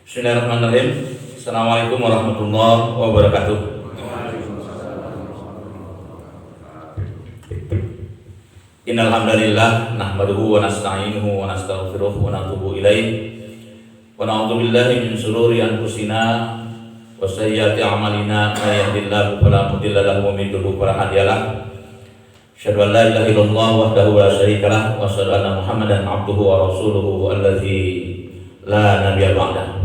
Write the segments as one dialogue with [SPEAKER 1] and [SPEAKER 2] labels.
[SPEAKER 1] Bismillahirrahmanirrahim. Assalamualaikum warahmatullahi wabarakatuh. Innal hamdalillah nahmaduhu wa nasta'inuhu wa nastaghfiruh wa natubu ilaih wa na'udzu billahi min shururi anfusina wa sayyiati a'malina may yahdihillahu fala mudilla lahu wa may yudlil fala hadiya lahu. Asyhadu an la ilaha illallah wahdahu la syarika lahu wa asyhadu anna Muhammadan abduhu wa rasuluhu allazi la nabiyya ba'dahu.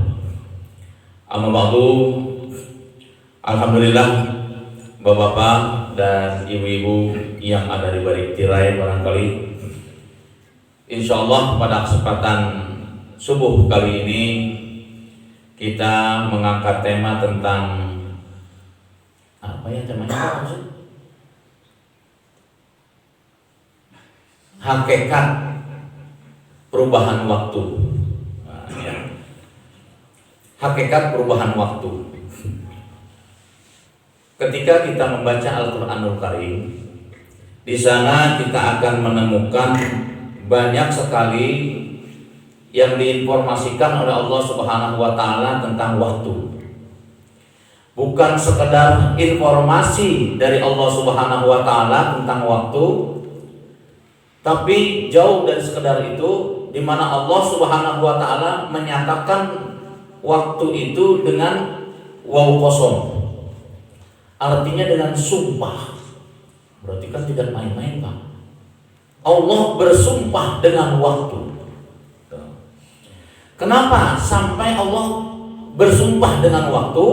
[SPEAKER 1] Amma ba'du. Alhamdulillah Bapak-bapak dan ibu-ibu yang ada di balik tirai, barangkali insyaallah pada kesempatan subuh kali ini kita mengangkat tema tentang apa ya temanya? Hakikat perubahan waktu. Nah, ya. Hakikat perubahan waktu. Ketika kita membaca Al-Qur'anul Karim, di sana kita akan menemukan banyak sekali yang diinformasikan oleh Allah Subhanahu wa taala tentang waktu. Bukan sekedar informasi dari Allah Subhanahu wa taala tentang waktu, tapi jauh dari sekedar itu, di mana Allah Subhanahu wa taala menyatakan waktu itu dengan waw kosong. Artinya dengan sumpah. Berarti kan tidak main-main, Pak. Allah bersumpah dengan waktu. Kenapa sampai Allah bersumpah dengan waktu?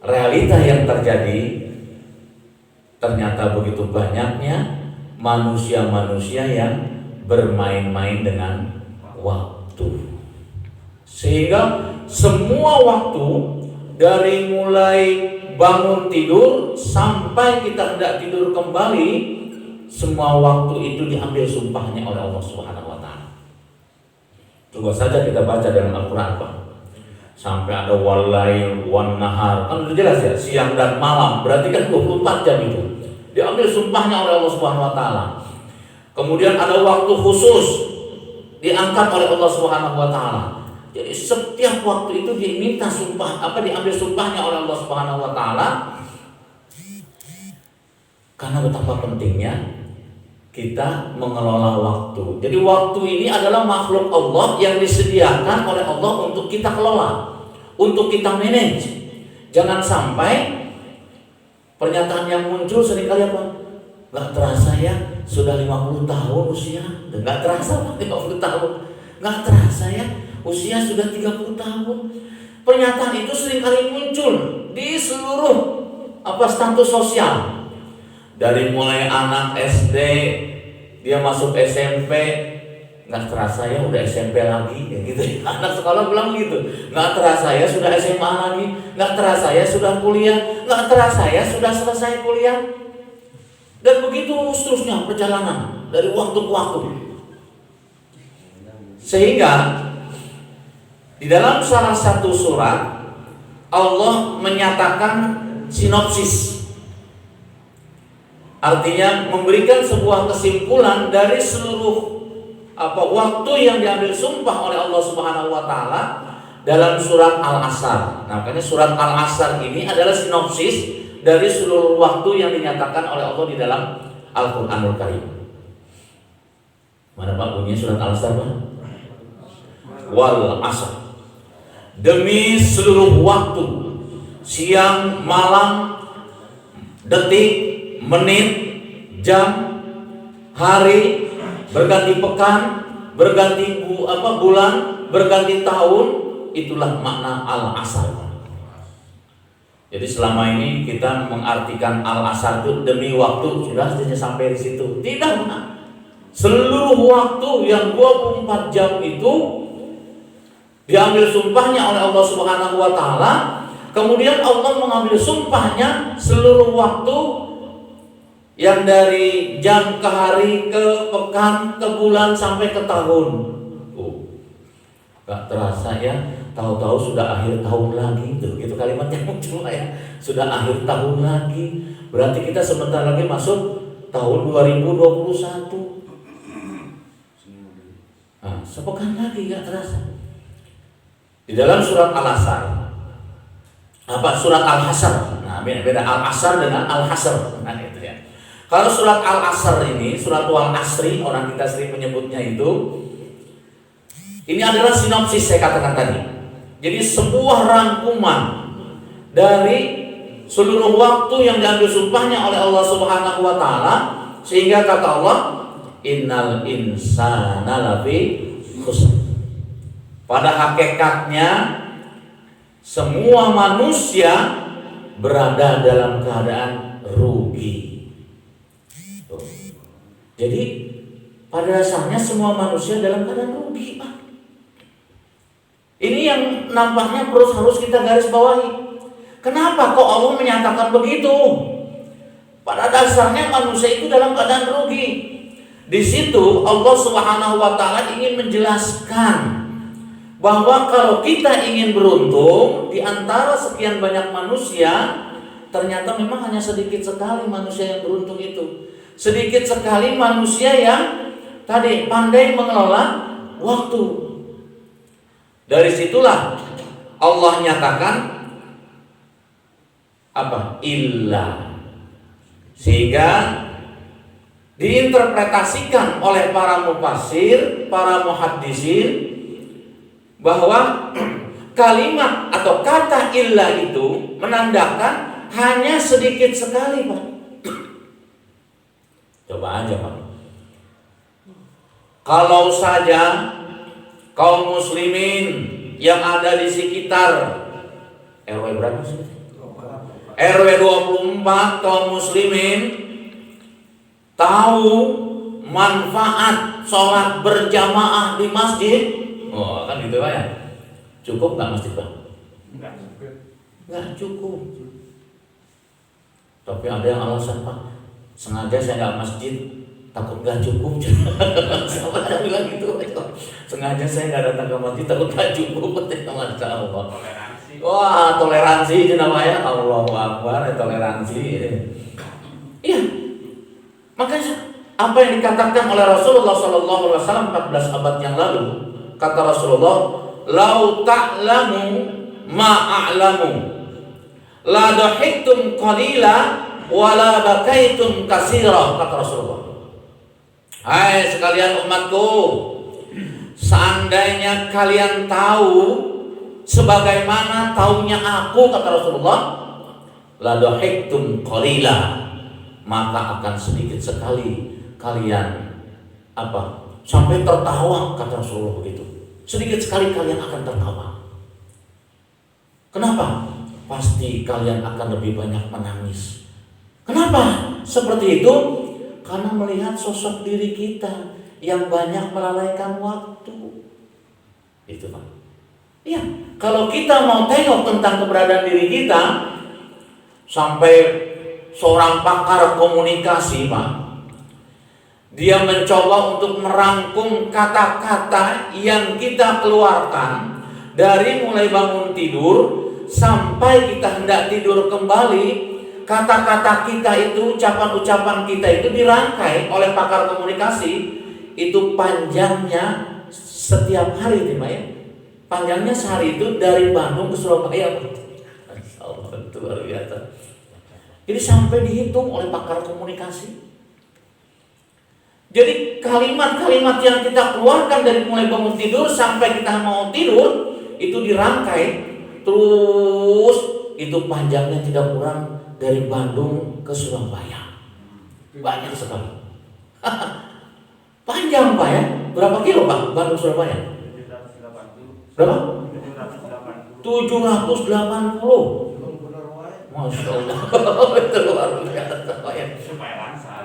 [SPEAKER 1] Realita yang terjadi, ternyata begitu banyaknya manusia-manusia yang bermain-main dengan waktu. Sehingga semua waktu, dari mulai bangun tidur sampai kita hendak tidur kembali, semua waktu itu diambil sumpahnya oleh Allah Subhanahu wa taala. Coba saja kita baca dalam Al-Qur'an, Pak. Sampai ada walail wan nahar. Kan udah jelas ya, siang dan malam, berarti kan 24 jam itu. Diambil sumpahnya oleh Allah Subhanahu wa taala. Kemudian ada waktu khusus diangkat oleh Allah Subhanahu wa taala. Jadi setiap waktu itu diminta sumpah, diambil sumpahnya oleh Allah Subhanahu wa taala. Karena betapa pentingnya kita mengelola waktu. Jadi waktu ini adalah makhluk Allah yang disediakan oleh Allah untuk kita kelola, untuk kita manage. Jangan sampai pernyataan yang muncul seringkali apa? Gak terasa ya, sudah 50 tahun usia. Gak terasa 50 tahun. Gak terasa ya, usia sudah 30 tahun. Pernyataan itu seringkali muncul di seluruh status sosial. Dari mulai anak SD, dia masuk SMP, nggak terasa ya udah SMP lagi, ya gitu. Anak sekolah bilang gitu, nggak terasa ya sudah SMA lagi, nggak terasa ya sudah kuliah, nggak terasa ya sudah selesai kuliah. Dan begitu seterusnya perjalanan dari waktu ke waktu. Sehingga di dalam salah satu surat Allah menyatakan sinopsis, artinya memberikan sebuah kesimpulan dari seluruh waktu yang diambil sumpah oleh Allah Subhanahu wa taala dalam surat Al-Asr. Nah, makanya surat Al-Asr ini adalah sinopsis dari seluruh waktu yang dinyatakan oleh Allah di dalam Al-Qur'anul Karim. Mana Pak bunyinya surat Al-Asr, Pak? Wal asr. Demi seluruh waktu, siang, malam, detik, menit, jam, hari, berganti pekan, berganti bulan, berganti tahun, itulah makna al-asr. Jadi selama ini kita mengartikan al-asr itu demi waktu, sudah sampai di situ. Tidak, seluruh waktu yang 24 jam itu diambil sumpahnya oleh Allah Subhanahu wa taala. Kemudian Allah mengambil sumpahnya seluruh waktu yang dari jam ke hari, ke pekan, ke bulan sampai ke tahun. Gak terasa ya, tahu-tahu sudah akhir tahun lagi. Itu kalimat yang muncul ya. Sudah akhir tahun lagi. Berarti kita sebentar lagi masuk tahun 2021. Nah, sepekan lagi gak terasa. Di dalam surat Al-Asr, surat Al-Hasr. Nah, beda Al-Asr dengan Al-Hasr. Nah, itu ya. Kalau surat Al-Asr ini, surat Al-Asri, orang kita sering menyebutnya itu, ini adalah sinopsis saya katakan tadi. Jadi sebuah rangkuman dari seluruh waktu yang diambil sumpahnya oleh Allah Subhanahu wa taala, sehingga kata Allah, innal insana lafi khusr. Pada hakikatnya semua manusia berada dalam keadaan rugi. Jadi pada dasarnya semua manusia dalam keadaan rugi, Pak. Ini yang nampaknya harus kita garis bawahi. Kenapa kok Allah menyatakan begitu? Pada dasarnya manusia itu dalam keadaan rugi. Di situ Allah Subhanahu wa taala ingin menjelaskan bahwa kalau kita ingin beruntung di antara sekian banyak manusia, ternyata memang hanya sedikit sekali manusia yang beruntung itu. Sedikit sekali manusia yang tadi pandai mengelola waktu. Dari situlah Allah nyatakan illa, sehingga diinterpretasikan oleh para mufassir, para muhaddisin, bahwa kalimat atau kata illa itu menandakan hanya sedikit sekali, Pak. Coba aja, Pak. Kalau saja kaum muslimin yang ada di sekitar RW berapa sih? RW 24 kaum muslimin tahu manfaat sholat berjamaah di masjid. Oh, kan gitu Pak ya. Cukup nggak masjid, Pak? Nggak cukup. Tapi ada yang alasan, Pak, sengaja saya nggak masjid, takut nggak cukup. Sama ada bilang gitu. Sengaja saya nggak datang ke masjid, takut nggak cukup. Masya Allah. Wah, toleransi jenawanya. Allahu Akbar, toleransi. Iya. Makanya apa yang dikatakan oleh Rasulullah SAW 14 abad yang lalu, kata Rasulullah, "Lau ta'lamu ma'a'lamu, la dahiktum qalila wa la bakaitum katsira," kata Rasulullah. Hai sekalian umatku, seandainya kalian tahu sebagaimana taunya aku, kata Rasulullah, la dahiktum qalila, maka akan sedikit sekali kalian sampai tertawa, kata Rasulullah begitu. Sedikit sekali kalian akan tertawa. Kenapa? Pasti kalian akan lebih banyak menangis. Kenapa seperti itu? Karena melihat sosok diri kita yang banyak melalaikan waktu. Itu, Pak. Iya, kalau kita mau tengok tentang keberadaan diri kita, sampai seorang pakar komunikasi, Pak, dia mencoba untuk merangkum kata-kata yang kita keluarkan dari mulai bangun tidur sampai kita hendak tidur kembali. Kata-kata kita itu, ucapan-ucapan kita itu dirangkai oleh pakar komunikasi. Itu panjangnya setiap hari, Pak ya. Panjangnya sehari itu dari Bandung ke Surabaya. Allah, itu luar biasa. Jadi sampai dihitung oleh pakar komunikasi. Jadi kalimat-kalimat yang kita keluarkan dari mulai bangun tidur sampai kita mau tidur itu dirangkai, terus itu panjangnya tidak kurang dari Bandung ke Surabaya. Banyak sekali. Panjang, Pak ya. Berapa kilo, Pak, Bandung Surabaya? Berapa? 780. Masya Allah. Itu luar biasa, Pak ya. Supaya lancar.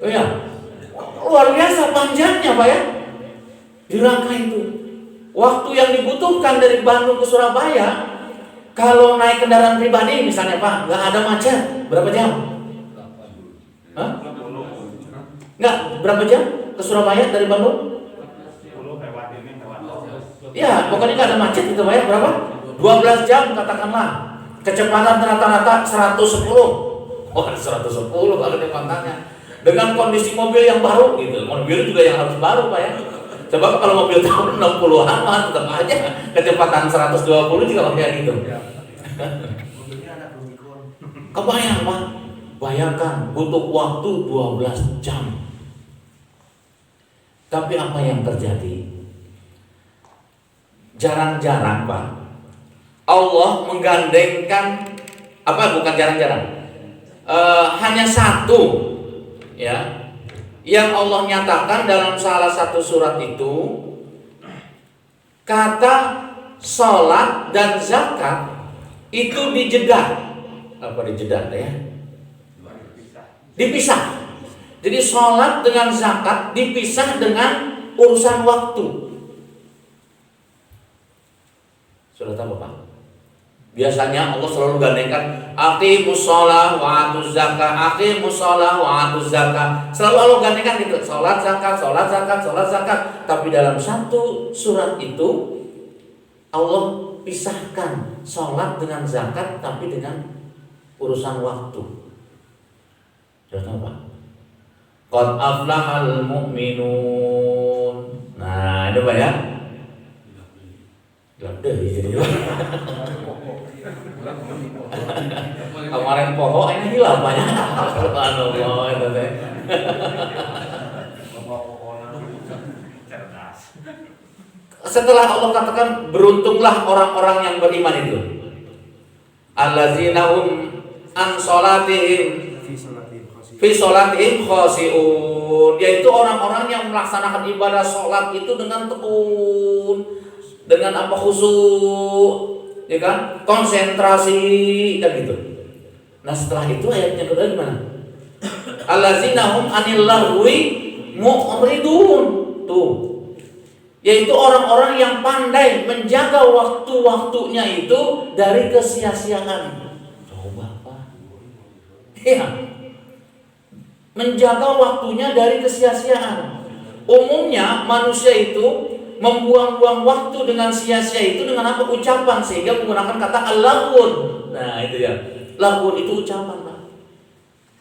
[SPEAKER 1] Oh ya, luar biasa panjangnya, Pak ya. Dirangkai itu. Waktu yang dibutuhkan dari Bandung ke Surabaya, kalau naik kendaraan pribadi misalnya, Pak, nggak ada macet, berapa jam? Hah? Nggak, berapa jam ke Surabaya dari Bandung? Ya, pokoknya nggak ada macet gitu, Pak ya. Berapa? 12 jam katakanlah. Kecepatan rata-rata 110. Oh, 110 kalau kecepatannya. Dengan kondisi mobil yang baru gitu. Mobil juga yang harus baru, Pak ya. Coba kalau mobil tahun 60-an mah tetap aja kecepatan 120 juga kayak gitu.
[SPEAKER 2] Mobilnya anak Rubicon.
[SPEAKER 1] Kebayang Pak? Bayangkan butuh waktu 12 jam. Tapi apa yang terjadi? Jarang-jarang Pak, Allah menggandengkan bukan jarang-jarang, hanya satu ya yang Allah nyatakan dalam salah satu surat itu, kata sholat dan zakat itu dijedak. Apa dijedak ya? Dipisah. Jadi sholat dengan zakat dipisah dengan urusan waktu. Sudah tahu Pak? Biasanya Allah selalu gandengkan aqimus shalah wa atuz zakah, aqimus shalah wa atuz zakah. Selalu Allah gandengkan gitu, salat zakat, salat zakat, salat zakat. Tapi dalam satu surat itu Allah pisahkan salat dengan zakat tapi dengan urusan waktu. Sudah tahu Pak? Qad aflahal mu'minun. Nah, itu Pak ya. Gelap deh jadi. Kemarin pohon ini hilang banyak. Subhanallah itu teh. Setelah Allah katakan beruntunglah orang-orang yang beriman itu. Allazina hum an salatihim fi salatihim khashi'un, yaitu orang-orang yang melaksanakan ibadah salat itu dengan tekun, dengan khusyuk, ya kan? Konsentrasi kan gitu. Nah, setelah itu ayatnya kedua gimana? Allazina hum anil lahwi mu'ridun. Tuh. Yaitu orang-orang yang pandai menjaga waktu-waktunya itu dari kesia-siaan. Coba Pak. Iya. Menjaga waktunya dari kesia-siaan. Umumnya manusia itu membuang-buang waktu dengan sia-sia itu dengan apa? Ucapan, sehingga menggunakan kata al-laghun. Nah, itu ya. Laghun itu ucapan, Pak.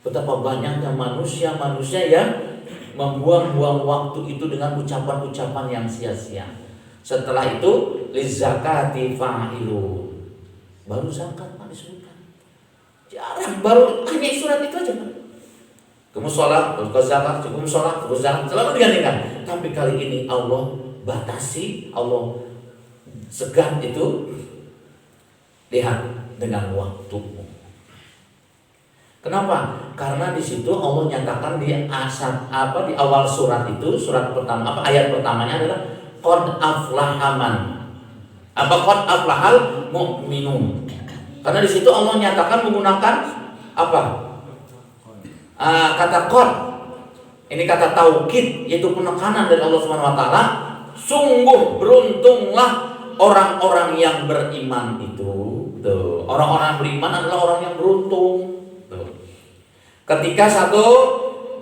[SPEAKER 1] Betapa banyaknya manusia yang membuang-buang waktu itu dengan ucapan-ucapan yang sia-sia. Setelah itu lizakati fa'ilun. Baru zakat Pak disebutkan. Jarang, baru hanya surat itu aja Pak. Kamu sholat, terus zakat, cukup sholat, terus zakat, selalu digantikan. Tapi kali ini Allah batasi, Allah segan itu. Lihat dengan waktumu. Kenapa? Karena di situ Allah nyatakan di awal surat itu, surat pertama ayat pertamanya adalah qad aflahaman. Qad aflahal mu'minun. Karena di situ Allah nyatakan menggunakan kata qad. Ini kata taukid, yaitu penekanan dari Allah Subhanahu wa taala. Sungguh beruntunglah orang-orang yang beriman itu. Tuh, orang-orang beriman adalah orang yang beruntung. Ketika satu,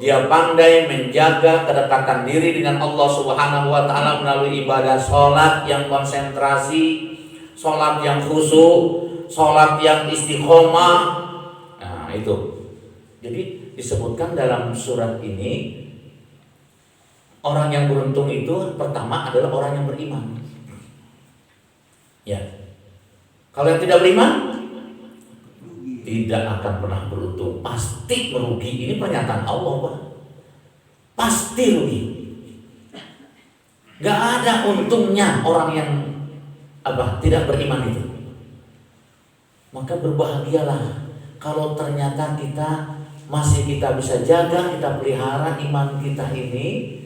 [SPEAKER 1] dia pandai menjaga kedekatan diri dengan Allah Subhanahu wa taala melalui ibadah sholat yang konsentrasi, sholat yang khusyuk, sholat yang istiqomah. Nah, itu. Jadi disebutkan dalam surat ini, orang yang beruntung itu pertama adalah orang yang beriman. Ya. Kalau yang tidak beriman, tidak akan pernah beruntung, pasti merugi. Ini pernyataan Allah Pak. Pasti rugi. Gak ada untungnya orang yang tidak beriman itu. Maka berbahagialah kalau ternyata kita bisa jaga, kita pelihara iman kita ini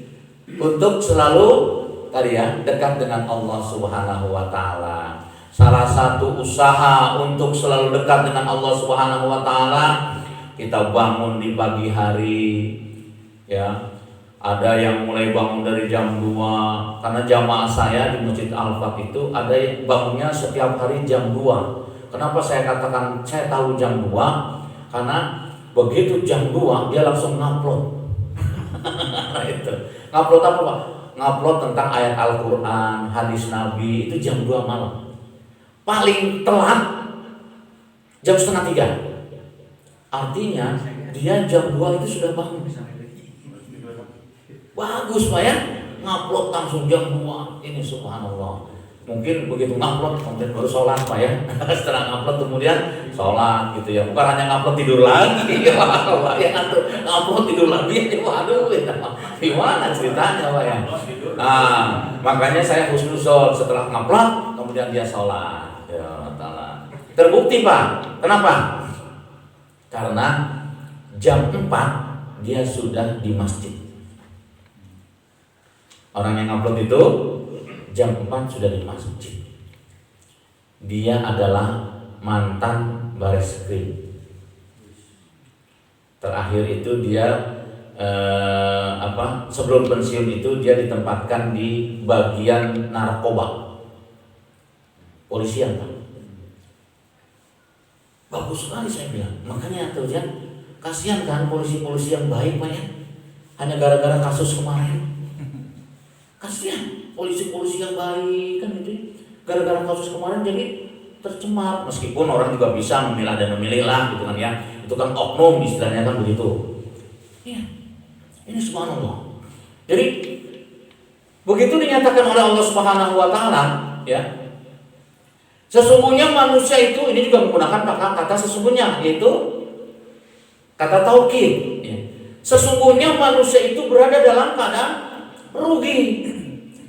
[SPEAKER 1] untuk selalu dekat dengan Allah Subhanahu wa taala. Salah satu usaha untuk selalu dekat dengan Allah Subhanahu wa taala, kita bangun di pagi hari ya. Ada yang mulai bangun dari jam 2, karena jamaah saya di Masjid Al-Fat itu ada yang bangunnya setiap hari jam 2. Kenapa saya katakan saya tahu jam 2? Karena begitu jam 2 dia langsung ngupload. Itu. Ngupload apa Pak? Ngupload tentang ayat Al-Qur'an, hadis Nabi, itu jam 2 malam. Paling telat jam 2:30. Artinya dia jam 2 itu sudah bangun. Bagus Pak ya. ngupload langsung jam 2. Ini subhanallah. Mungkin begitu ngupload kemudian baru sholat Pak ya. Setelah ngupload kemudian sholat gitu ya. Bukan hanya ngupload tidur lagi. Pak ya, ngupload tidur lagi. Waduh, gimana ceritanya Pak ya? Nah, makanya saya husnuzon setelah ngupload kemudian dia sholat. Ya Allah. Terbukti Pak. Kenapa? Karena jam 4 dia sudah di masjid. Orang yang ngupload itu jam 4 sudah di masjid. Dia adalah mantan Bareskrim. Terakhir itu dia sebelum pensiun itu dia ditempatkan di bagian narkoba. Polisian Pak. Bagus sekali saya bilang. Makanya tuh ya, kasihan kan polisi-polisi yang baik Pak ya. Hanya gara-gara kasus kemarin. Kasihan polisi-polisi yang baik kan itu gara-gara kasus kemarin jadi tercemar. Meskipun orang juga bisa memilah dan memilih lah gitu kan ya, itu kan oknum istilahnya kan begitu ya. Ini subhanallah. Jadi begitu dinyatakan oleh Allah Subhanahu wa taala ya, sesungguhnya manusia itu, ini juga menggunakan kata sesungguhnya, yaitu kata taukid ya. Sesungguhnya manusia itu berada dalam keadaan rugi.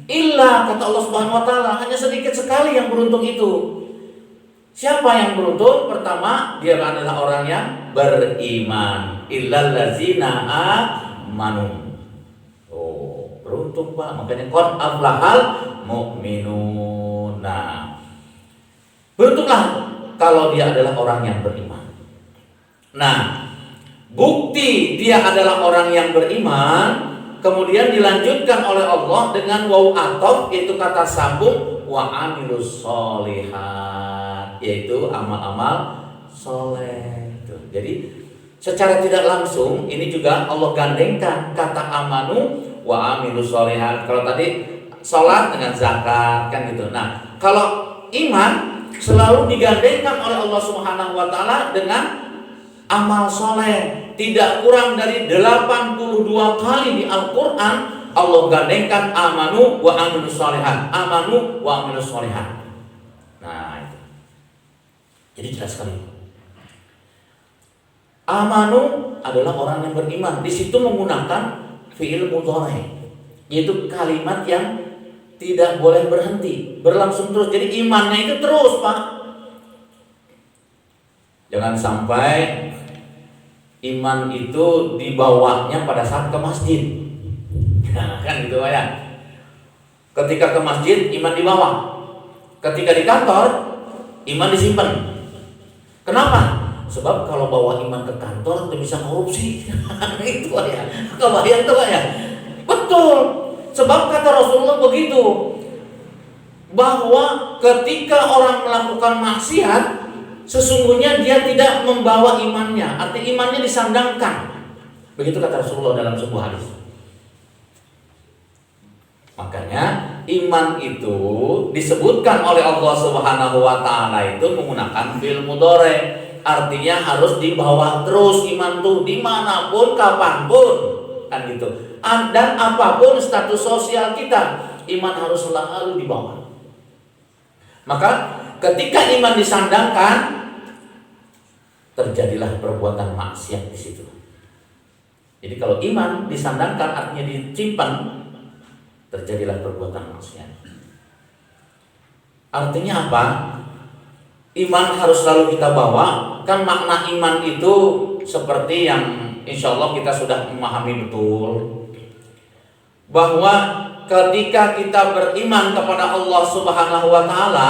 [SPEAKER 1] Illa, kata Allah Subhanahu wa taala, hanya sedikit sekali yang beruntung itu. Siapa yang beruntung? Pertama, dia adalah orang yang beriman. Illal ladzina amanu. Oh, beruntung Pak. Makanya qad aflahal mu'minun. Nah, beruntunglah kalau dia adalah orang yang beriman. Nah, bukti dia adalah orang yang beriman kemudian dilanjutkan oleh Allah dengan waw ataf, yaitu kata sambung, wa amilus sholihat, yaitu amal-amal soleh. Jadi secara tidak langsung ini juga Allah gandengkan kata amanu wa amilus sholihat. Kalau tadi sholat dengan zakat kan gitu. Nah, kalau iman selalu digandengkan oleh Allah Subhanahu wa taala dengan amal soleh. Tidak kurang dari 82 kali di Al-Quran Allah gandengkan amanu wa amilus sholihat, amanu wa amilus sholihat. Nah itu, jadi jelas sekali. Amanu adalah orang yang beriman. Di situ menggunakan fi'il mudhari, yaitu kalimat yang tidak boleh berhenti, berlangsung terus. Jadi imannya itu terus Pak. Jangan sampai iman itu dibawanya pada saat ke masjid. Nah, kan gitu ya. Ketika ke masjid iman dibawa. Ketika di kantor iman disimpan. Kenapa? Sebab kalau bawa iman ke kantor itu bisa korupsi. Itu ya. Kebayang tuh ya. Betul. Sebab kata Rasulullah begitu. Bahwa ketika orang melakukan maksiat, sesungguhnya dia tidak membawa imannya, arti imannya disandangkan. Begitu kata Rasulullah dalam sebuah hadis. Makanya iman itu disebutkan oleh Allah Subhanahu wa taala itu menggunakan fi'il mudhari. Artinya harus dibawa terus iman tuh dimanapun kapanpun kan gitu. Dan apapun status sosial kita, iman harus selalu dibawa. Maka ketika iman disandangkan, terjadilah perbuatan maksiat di situ. Jadi kalau iman disandangkan artinya disimpan, terjadilah perbuatan maksiat. Artinya apa? Iman harus selalu kita bawa. Kan makna iman itu seperti yang insya Allah kita sudah memahami betul, bahwa ketika kita beriman kepada Allah Subhanahu wa taala,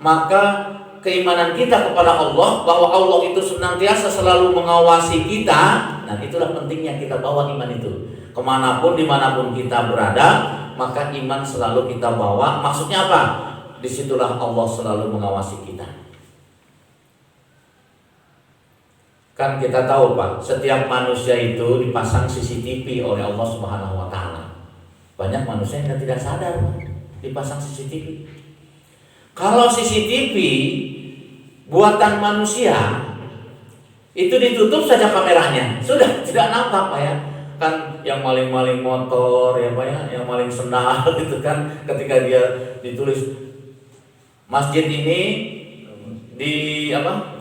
[SPEAKER 1] maka keimanan kita kepada Allah bahwa Allah itu senantiasa selalu mengawasi kita, dan itulah pentingnya kita bawa iman itu kemanapun dimanapun kita berada, maka iman selalu kita bawa. Maksudnya apa? Disitulah Allah selalu mengawasi kita. Kan kita tahu Pak, setiap manusia itu dipasang CCTV oleh Allah Subhanahu wa taala. Banyak manusia yang tidak sadar dipasang CCTV. Kalau CCTV buatan manusia itu ditutup saja kameranya, sudah tidak nampak Pak ya. Kan yang maling-maling motor ya Pak ya, yang maling sendal gitu kan, ketika dia ditulis masjid ini di apa?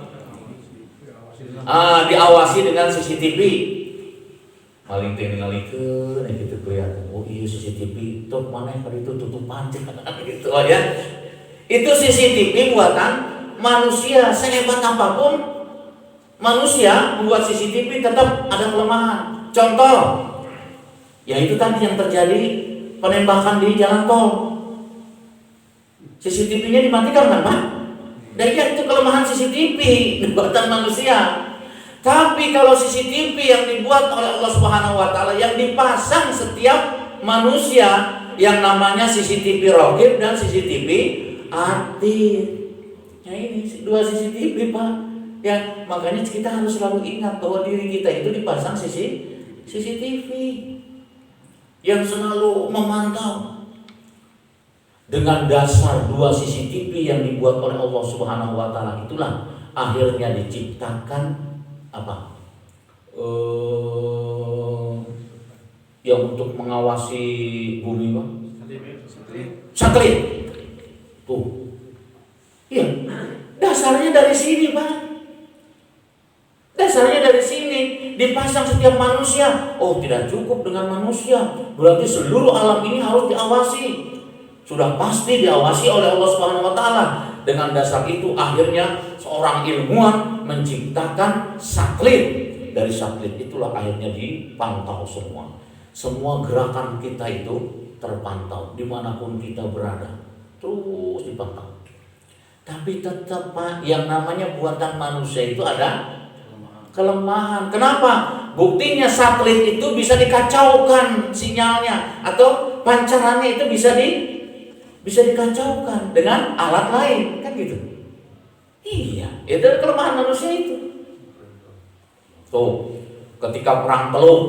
[SPEAKER 1] Diawasi dengan CCTV. Maling teh ningalikeun gitu kelihatan. Oh iya CCTV, tuh mana yang itu tutupan gitu aja. Itu CCTV buatan manusia. Sehebat apapun manusia membuat CCTV tetap ada kelemahan. Contoh, ya itu tadi yang terjadi penembakan di jalan tol. CCTV-nya dimatikan kan Pak? Dan ya itu kelemahan CCTV buatan manusia. Tapi kalau CCTV yang dibuat oleh Allah Subhanahu wa taala yang dipasang setiap manusia yang namanya CCTV raqib dan CCTV atid. Ya ini dua CCTV Pak. Ya makanya kita harus selalu ingat bahwa diri kita itu dipasang CCTV yang selalu memantau. Dengan dasar dua CCTV yang dibuat oleh Allah Subhanahu wa taala itulah akhirnya diciptakan apa? Yang untuk mengawasi bumi Pak? Satelit. Tuh. Iya. Dasarnya dari sini Pak. Dasarnya dari sini dipasang setiap manusia. Oh, tidak cukup dengan manusia. Berarti seluruh alam ini harus diawasi. Sudah pasti diawasi oleh Allah Subhanahu wa taala. Dengan dasar itu akhirnya seorang ilmuwan menciptakan satelit. Dari satelit itulah akhirnya dipantau semua. Semua gerakan kita itu terpantau dimanapun kita berada. Terus dipantau. Tapi tetap Pak, yang namanya buatan manusia itu ada kelemahan. Kenapa? Buktinya satelit itu bisa dikacaukan sinyalnya atau pancarannya itu bisa dikacaukan dengan alat lain, kan gitu. Iya, itu kelemahan manusia itu. Tuh, ketika perang teluk,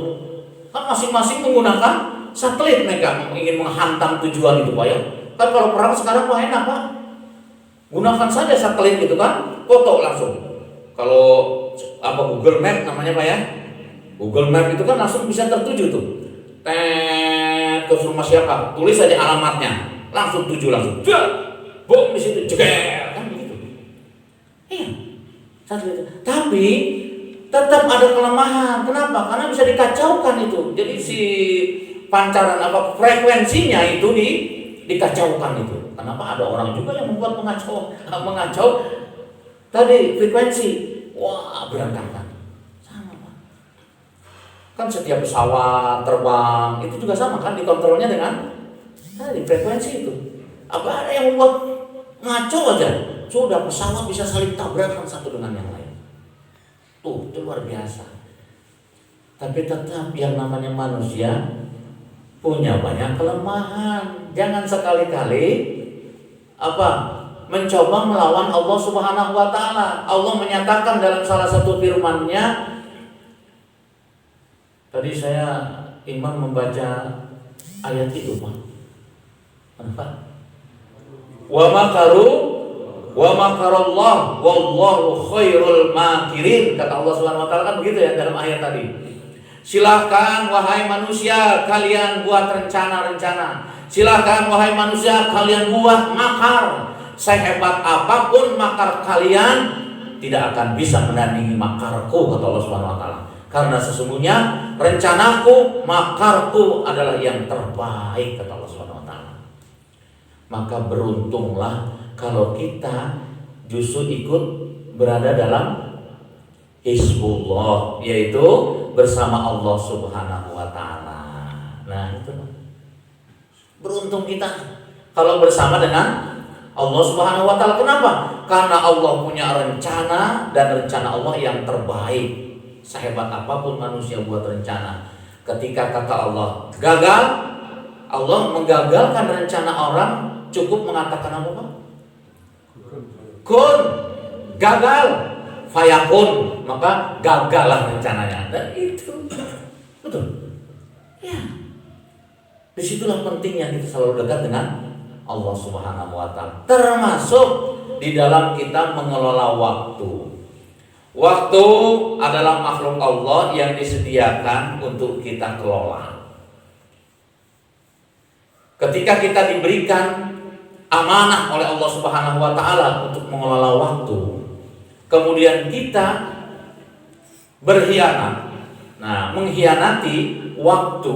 [SPEAKER 1] kan masing-masing menggunakan satelit mereka ingin menghantam tujuan itu Pak ya. Kan kalau perang sekarang Pak enak Pak, gunakan saja satelit gitu kan, foto langsung. Kalau apa Google Map namanya Pak ya, Google Map itu kan langsung bisa tertuju tuh. Ke rumah siapa, tulis saja alamatnya. Langsung tuju langsung, bom di situ, jeger, kan begitu. Iya, tapi tetap ada kelemahan. Kenapa? Karena bisa dikacaukan itu. Jadi si pancaran apa frekuensinya itu dikacaukan itu. Kenapa? Ada orang juga yang membuat mengacau tadi frekuensi. Wah, berantakan. Sama Pak. Kan setiap pesawat terbang itu juga sama kan, dikontrolnya dengan tadi frekuensi itu. Apa ada yang membuat ngaco aja? Sudah pesawat bisa saling tabrakan satu dengan yang lain. Tuh, itu luar biasa. Tapi tetap yang namanya manusia punya banyak kelemahan. Jangan sekali-kali mencoba melawan Allah Subhanahu wa taala. Allah menyatakan dalam salah satu firman-Nya. Tadi saya Iman membaca ayat itu, Pak. Kenapa? Wa makaru wa makarallah wallahu khairul makirin, kata Allah Subhanahu wa taala kan begitu ya dalam ayat tadi. Silakan wahai manusia kalian buat rencana-rencana. Silakan wahai manusia kalian buat makar. Sehebat apapun makar kalian tidak akan bisa menandingi makarku, kata Allah Subhanahu wa taala. Karena sesungguhnya rencanaku, makarku adalah yang terbaik, kata Allah Subhanahu wa taala. Maka beruntunglah kalau kita justru ikut berada dalam Hizbullah, yaitu bersama Allah Subhanahu wa taala. Nah, itu beruntung kita kalau bersama dengan Allah Subhanahu wa taala. Kenapa? Karena Allah punya rencana dan rencana Allah yang terbaik. Sehebat apapun manusia buat rencana, ketika kata Allah gagal, Allah menggagalkan rencana orang, cukup mengatakan apa Pak? Kun, gagal, fayakun, maka gagallah rencananya. Dan itu betul. Ya, disitulah pentingnya kita selalu dekat dengan Allah Subhanahu wa taala. Termasuk di dalam kita mengelola waktu. Waktu adalah makhluk Allah yang disediakan untuk kita kelola. Ketika kita diberikan amanah oleh Allah Subhanahu wa taala untuk mengelola waktu, kemudian kita berkhianat. Nah, mengkhianati waktu,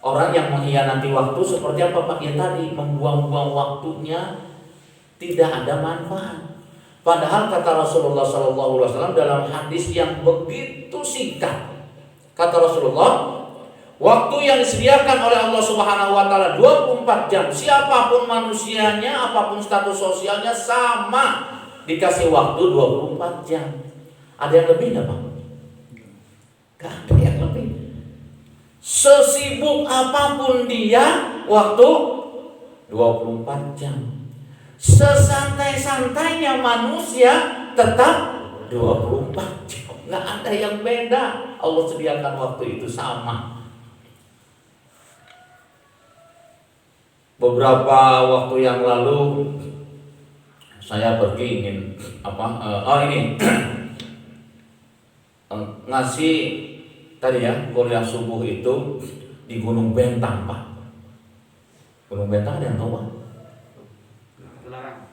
[SPEAKER 1] orang yang mengkhianati waktu seperti apa Pak? Ya tadi, membuang-buang waktunya, tidak ada manfaat. Padahal kata Rasulullah SAW dalam hadis yang begitu singkat, kata Rasulullah, waktu yang disediakan oleh Allah Subhanahu wa taala 24 jam, siapapun manusianya, apapun status sosialnya sama dikasih waktu 24 jam. Ada yang lebih enggak, Pak? Gak ada yang lebih. Sesibuk apapun dia, waktu 24 jam. Sesantai-santainya manusia tetap 24 jam. Gak ada yang beda. Allah sediakan waktu itu sama. Beberapa waktu yang lalu saya pergi ingin ngasih tadi ya kuliah subuh itu di Gunung Bentang, Pak. Gunung Bentang ada yang tahu, Pak?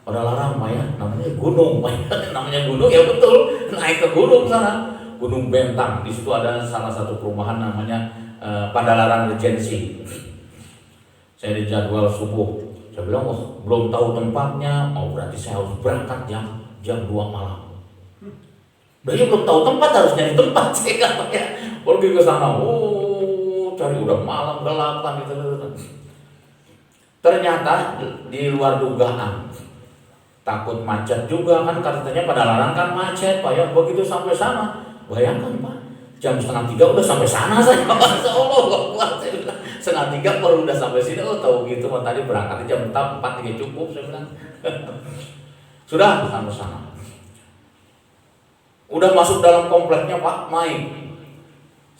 [SPEAKER 1] Udah larang, Pak ya, namanya gunung, Pak ya. Namanya gunung ya betul, naik ke gunung sana, Gunung Bentang. Di situ ada salah satu perumahan namanya Padalarang Regency. Saya dijadwal subuh, saya bilang, wah belum tahu tempatnya, berarti saya harus berangkat jam 2 malam. Berarti belum tahu tempat, harus nyari tempat, saya kata ya. Pergi ke sana, cari udah malam gelap kan gitu. Ternyata di luar dugaan. Takut macet juga kan, katanya Padalarang kan macet, Pak ya. Begitu sampai sana, bayangkan Pak, jam 2:30 udah sampai sana saya. Masya Allah, saya bilang 2:30 baru udah sampai sini. Tahu gitu, tadi berangkat jam 4 cukup, saya bilang. Sudah sampai sana. Udah masuk dalam kompleknya Pak, main.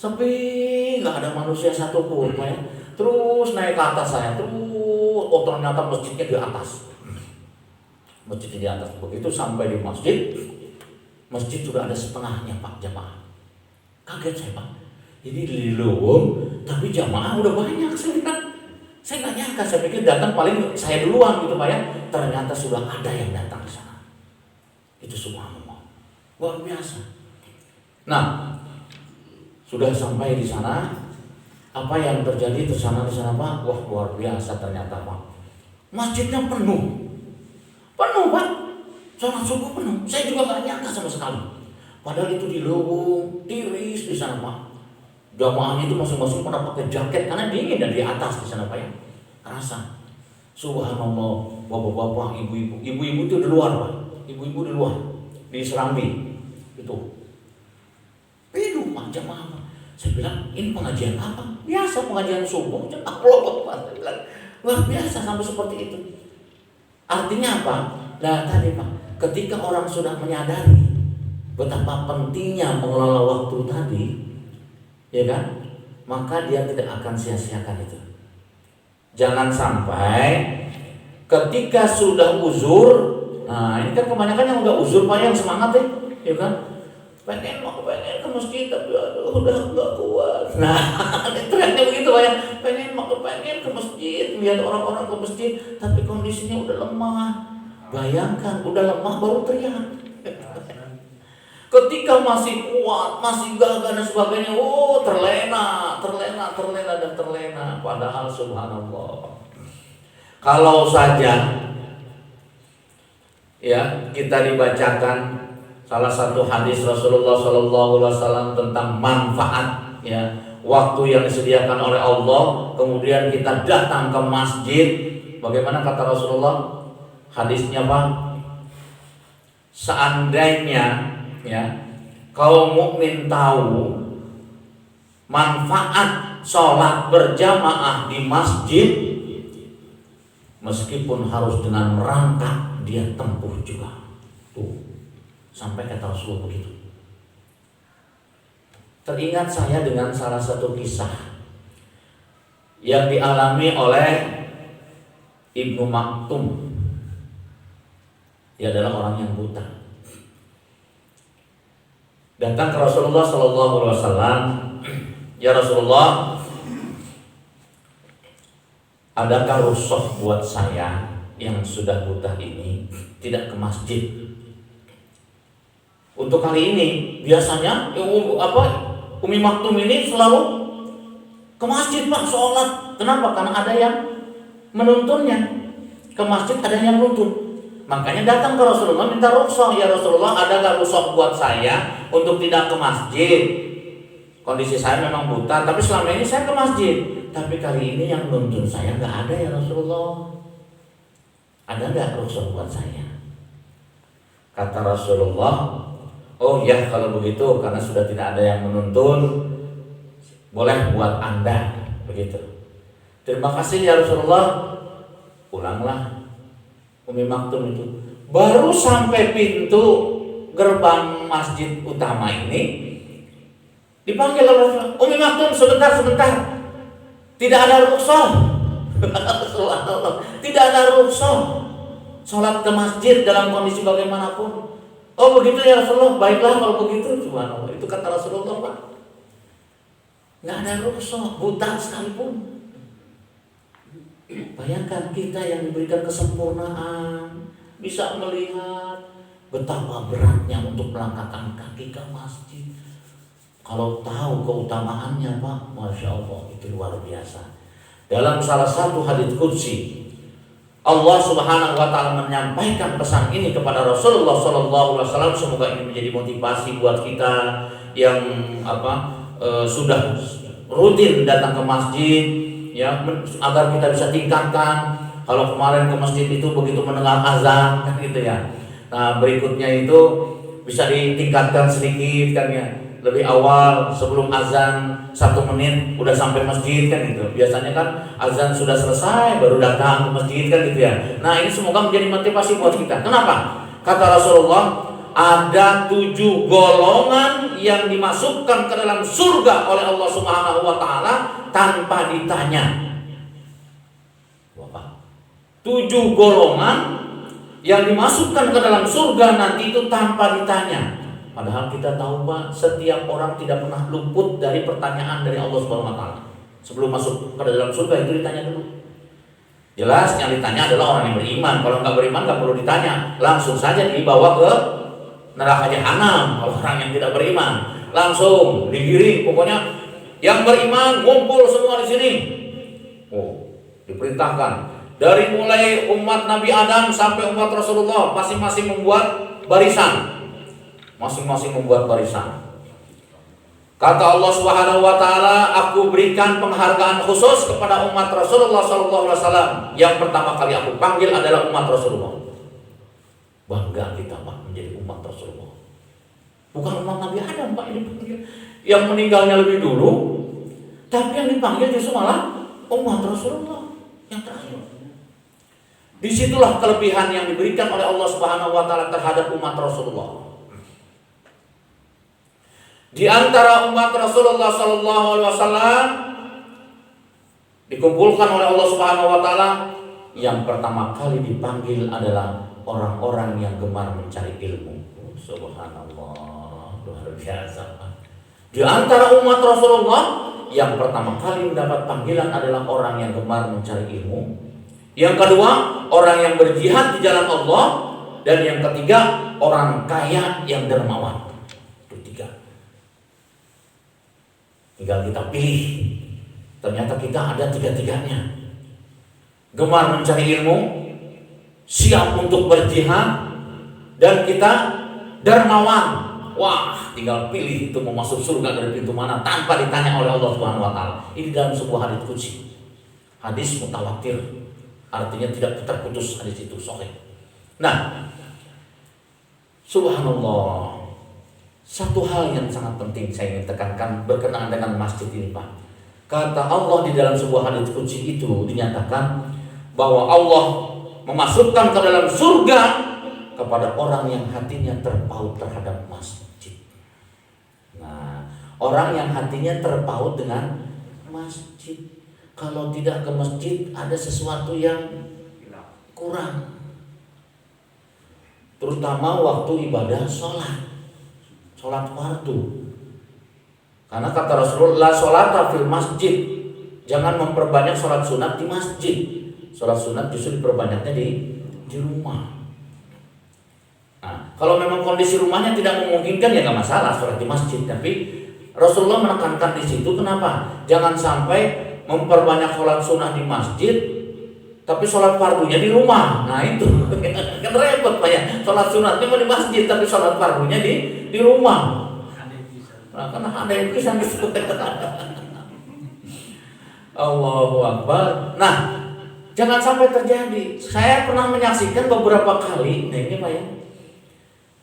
[SPEAKER 1] Sepi, nggak ada manusia satupun, Pak ya. Terus naik ke atas saya, terus ternyata masjidnya di atas. Masjidnya di atas. Begitu sampai di masjid, masjid sudah ada setengahnya Pak jamaah. Kaget saya Pak. Ini di lowong, tapi jamaah udah banyak saya. Saya nggak nyangka, saya pikir datang paling saya duluan gitu Pak ya. Ternyata sudah ada yang datang ke sana. Itu subhanallah, luar biasa. Nah, sudah sampai di sana, apa yang terjadi di sana Pak? Wah luar biasa ternyata Pak. Masjidnya penuh Pak. Sholat subuh penuh. Saya juga nggak nyangka sama sekali. Padahal itu di lowong, tiris di sana Pak. Jamaahnya itu masing-masing pada pakai jaket karena dingin dan di atas di sana Pak ya. Kerasa. Subhanallah, bapak-bapak, ibu-ibu itu di luar Pak. Ibu-ibu di luar, di Serambi itu. Penuh Pak jamaah Pak. Saya bilang, ini pengajian apa? Biasa pengajian subuh. Allah, saya bilang, luar biasa sampai seperti itu. Artinya apa? Nah tadi Pak, ketika orang sudah menyadari betapa pentingnya mengelola waktu tadi, ya kan, maka dia tidak akan sia-siakan itu. Jangan sampai ketika sudah uzur, nah ini kan kebanyakan yang udah uzur Pak, yang semangat ya kan, pengen ke masjid tapi aduh udah nggak kuat. Nah trennya begitu Pak ya, pengen ke masjid, lihat orang-orang ke masjid tapi kondisinya udah lemah. Bayangkan udah lemah baru teriak. Ketika masih kuat, masih gagah dan sebagainya, terlena. Padahal subhanallah, kalau saja ya kita dibacakan salah satu hadis Rasulullah SAW tentang manfaat ya waktu yang disediakan oleh Allah, kemudian kita datang ke masjid, bagaimana kata Rasulullah hadisnya Pak? Seandainya ya kaum mukmin tahu manfaat sholat berjamaah di masjid, meskipun harus dengan merangkak dia tempuh juga. Tuh, sampai kata Rasulullah begitu. Teringat saya dengan salah satu kisah yang dialami oleh Ibnu Maktum. Dia adalah orang yang buta. datang ke Rasulullah Sallallahu Alaihi Wasallam, ya Rasulullah, adakah rukhsah buat saya yang sudah buta ini tidak ke masjid? Untuk kali ini biasanya Umi Maktum ini selalu ke masjid Pak sholat. Kenapa? Karena ada yang menuntunnya. Ke masjid ada yang menuntun. Makanya datang ke Rasulullah minta rukhsah. Ya Rasulullah, adakah rukhsah buat saya untuk tidak ke masjid? Kondisi saya memang buta, tapi selama ini saya ke masjid. Tapi kali ini yang menuntun saya nggak ada ya Rasulullah. Ada nggak rukhsah buat saya? Kata Rasulullah, oh ya kalau begitu karena sudah tidak ada yang menuntun, boleh buat Anda begitu. Terima kasih ya Rasulullah. Pulanglah Umi Maktum itu. Baru sampai pintu gerbang masjid utama ini dipanggil oleh Rasulullah. Umi Maktum, sebentar. Tidak ada rukhsah. Tidak ada rukhsah sholat ke masjid dalam kondisi bagaimanapun. Oh begitu ya Rasulullah. Baiklah kalau begitu. Subhanallah. Itu kata Rasulullah Pak. Nggak ada rukhsah, buta sekalipun. Bayangkan kita yang diberikan kesempurnaan bisa melihat betapa beratnya untuk melangkahkan kaki ke masjid. Kalau tahu keutamaannya Pak, Masya Allah, itu luar biasa. Dalam salah satu hadits qudsi, Allah Subhanahu wa Ta'ala menyampaikan pesan ini kepada Rasulullah Sallallahu Alaihi Wasallam. Semoga ini menjadi motivasi buat kita yang sudah rutin datang ke masjid, ya, agar kita bisa tingkatkan. Kalau kemarin ke masjid itu begitu mendengar azan kan gitu ya. Nah berikutnya itu bisa ditingkatkan sedikit kan ya. Lebih awal sebelum azan 1 menit udah sampai masjid kan gitu. Biasanya kan azan sudah selesai baru datang ke masjid kan gitu ya. Nah ini semoga menjadi motivasi buat kita. Kenapa? Kata Rasulullah, ada 7 golongan yang dimasukkan ke dalam surga oleh Allah Subhanahu wa Ta'ala tanpa ditanya. 7 golongan yang dimasukkan ke dalam surga nanti itu tanpa ditanya. Padahal kita tahu Pak, setiap orang tidak pernah luput dari pertanyaan dari Allah Subhanahu wa Ta'ala. Sebelum masuk ke dalam surga itu ditanya dulu. Jelas yang ditanya adalah orang yang beriman. Kalau nggak beriman nggak perlu ditanya, langsung saja dibawa ke neraka jahanam. Kalau orang yang tidak beriman langsung digiring. Pokoknya yang beriman ngumpul semua di sini. Oh, diperintahkan dari mulai umat Nabi Adam sampai umat Rasulullah masing-masing membuat barisan. Masing-masing membuat barisan. Kata Allah Subhanahu wa Ta'ala, aku berikan penghargaan khusus kepada umat Rasulullah Sallallahu Alaihi Wasallam. Yang pertama kali aku panggil adalah umat Rasulullah. Bangga kita Pak menjadi umat Rasulullah. Bukan umat Nabi Adam Pak ini panggil. Yang meninggalnya lebih dulu, tapi yang dipanggil justru malah umat Rasulullah yang terakhir. Disitulah kelebihan yang diberikan oleh Allah Subhanahu wa Ta'ala terhadap umat Rasulullah. Di antara umat Rasulullah Sallallahu Alaihi Wasallam dikumpulkan oleh Allah Subhanahu wa Ta'ala, yang pertama kali dipanggil adalah orang-orang yang gemar mencari ilmu. Subhanallah, luar biasa. Di antara umat Rasulullah yang pertama kali mendapat panggilan adalah orang yang gemar mencari ilmu. Yang kedua, orang yang berjihad di jalan Allah. Dan yang ketiga, orang kaya yang dermawan. Itu 3. Tinggal kita pilih. Ternyata kita ada 3-tiganya. Gemar mencari ilmu, siap untuk berjihad, dan kita dermawan. Wah, tinggal pilih itu mau masuk surga dari pintu mana tanpa ditanya oleh Allah Subhanahu wa Ta'ala. Ini dalam sebuah hadits qudsi. Hadis mutawatir, artinya tidak terputus hadis itu, sahih. Nah, subhanallah. Satu hal yang sangat penting saya ingin tekankan berkenaan dengan masjid ini Pak. Kata Allah di dalam sebuah hadits qudsi itu dinyatakan bahwa Allah memasukkan ke dalam surga kepada orang yang hatinya terpaut terhadap masjid. Nah, orang yang hatinya terpaut dengan masjid. Kalau tidak ke masjid ada sesuatu yang kurang. Terutama waktu ibadah sholat. sholat fardu. Karena kata Rasulullah, sholata fil masjid, jangan memperbanyak sholat sunat di masjid. Sholat sunat justru diperbanyaknya di rumah. Nah, kalau memang kondisi rumahnya tidak memungkinkan ya nggak masalah sholat di masjid. Tapi Rasulullah menekankan di situ kenapa? Jangan sampai memperbanyak sholat sunat di masjid, tapi sholat fardunya di rumah. Nah itu kan repot Pak ya. Sholat sunatnya mau di masjid, tapi sholat fardunya di rumah. Nah, karena ada yang bisa gitu. Allahu Akbar. Nah, jangan sampai terjadi. Saya pernah menyaksikan beberapa kali. Nah ini Pak ya.